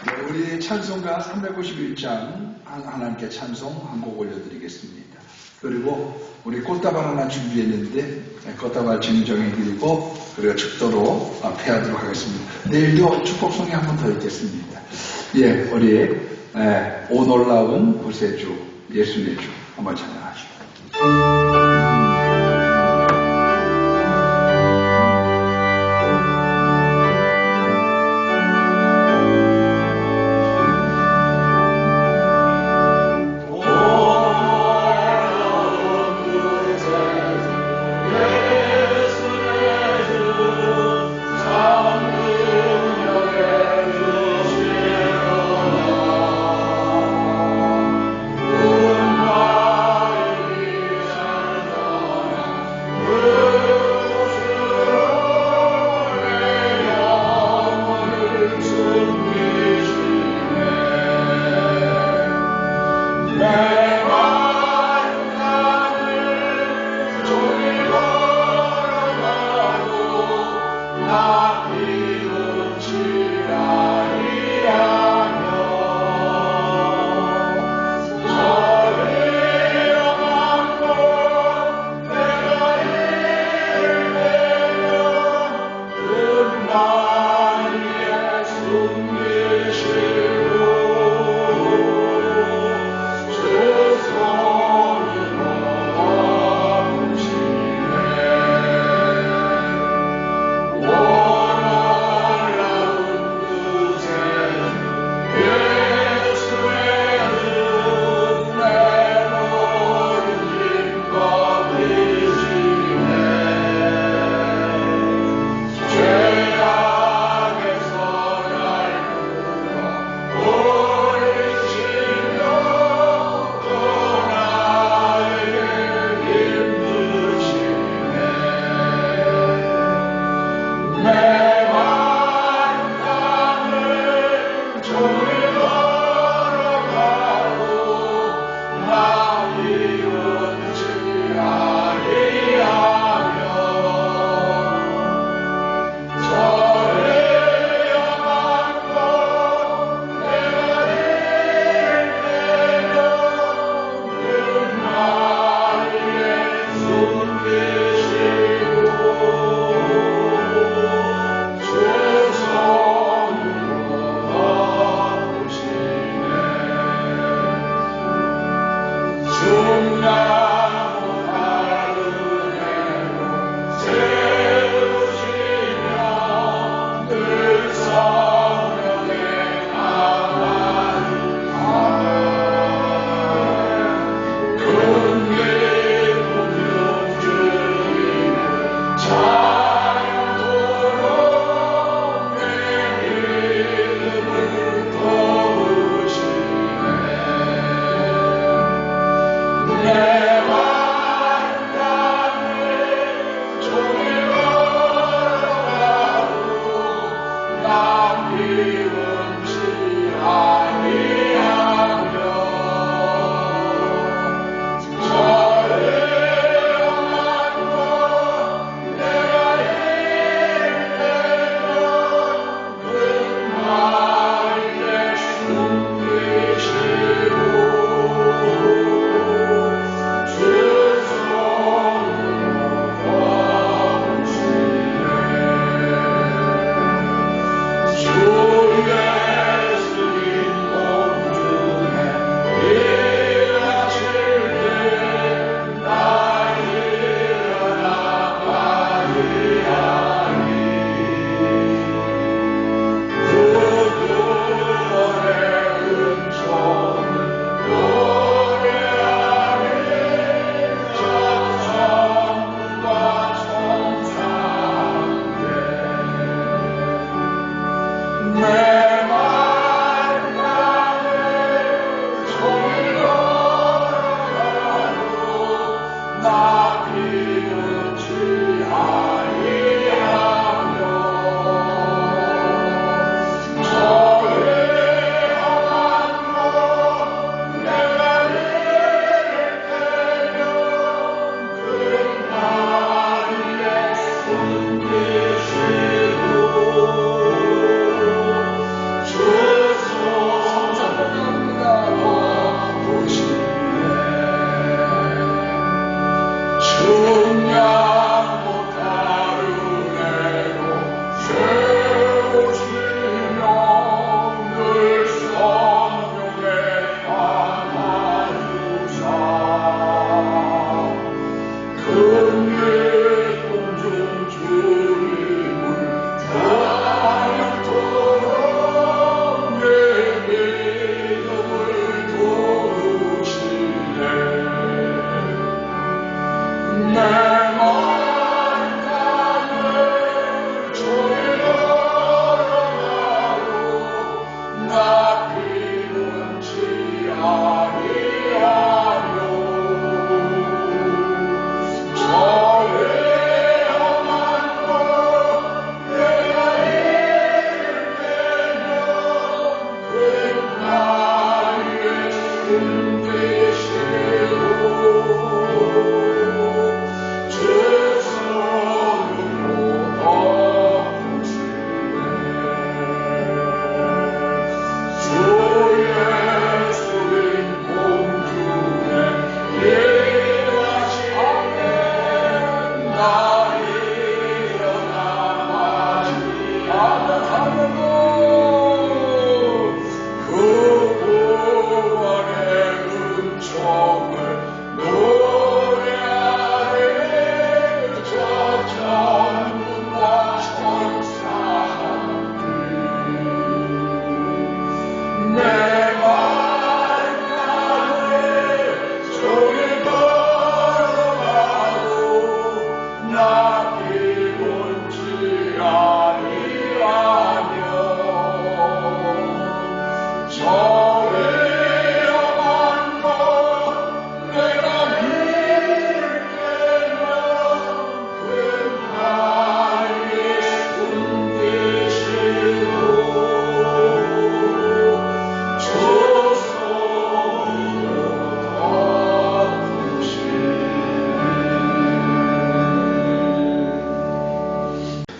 네, 우리 찬송가 351장 하나님께 찬송 한 곡 올려드리겠습니다. 그리고 우리 꽃다발 하나 준비했는데 꽃다발 증정해드리고 그리고 축도로 폐하도록 하겠습니다. 내일도 축복송이 한 번 더 있겠습니다. 예, 우리 오 놀라운 구세주 예수의 주 한번 찬양하시죠. 오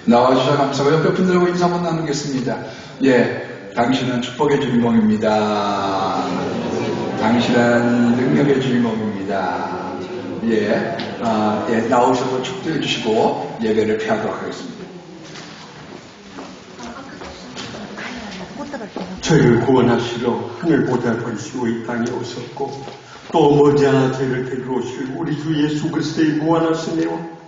나와주셔서 감사하고 옆에 분들하고 인사 한번 나누겠습니다. 예, 당신은 축복의 주인공입니다. 당신은 능력의 주인공입니다. 예, 나오셔서 축도해 주시고 예배를 폐하도록 하겠습니다. 저희를 구원하시러 하늘보다 버리시고 이 땅에 오셨고 또 머지않아 저희를 데리러 오실 우리 주 예수 그리스도의 무한하신 내와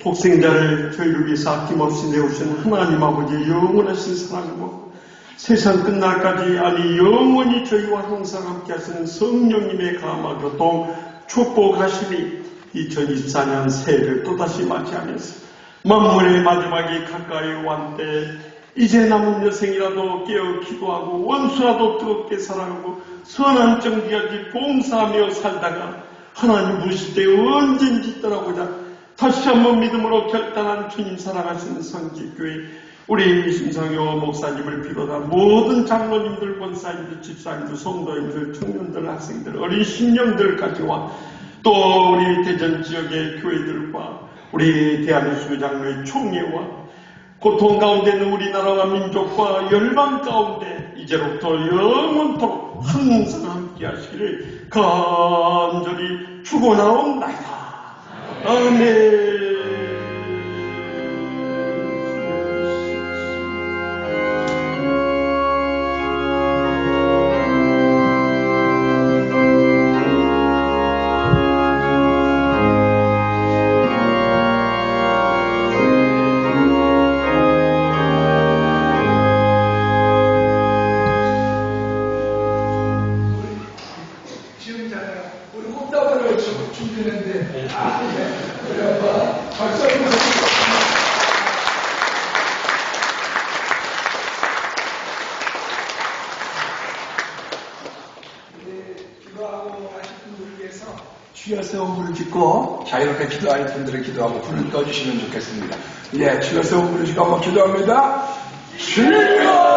독생자를 저희를 위해서 아낌없이 내오신 하나님 아버지의 영원하신 사랑과 세상 끝날까지 아니 영원히 저희와 항상 함께 하시는 성령님의 감화 교통 축복하심이 2024년 새해를 또다시 맞이하면서 만물의 마지막이 가까이 왔대 이제 남은 여생이라도 깨어 기도하고 원수라도 뜨겁게 사랑하고 선한 정기까지 봉사하며 살다가 하나님 부실 때 언젠지 떠나보자 다시 한번 믿음으로 결단한 주님 사랑하시는 성지교회 우리 심상효 목사님을 비롯한 모든 장로님들, 권사님들, 집사님들, 성도님들, 청년들, 학생들, 어린 신령들까지와 또 우리 대전 지역의 교회들과 우리 대한민국 장로의 총회와 고통 가운데 있는 우리나라와 민족과 열방 가운데 이제로부터 영원토록 항상 함께 하시기를 간절히 축원하옵나이다. 아멘. 지금 우리 꽃다발을 준비했는데 우리 한번 박수 한번 기도하고 하실 분들을 위해서 주여 세운 불을 짓고 자유롭게 기도할 분들은 기도하고 불을 꺼주시면 좋겠습니다. 예, 주여 세운 불을 짓고 한번 기도합니다. 주여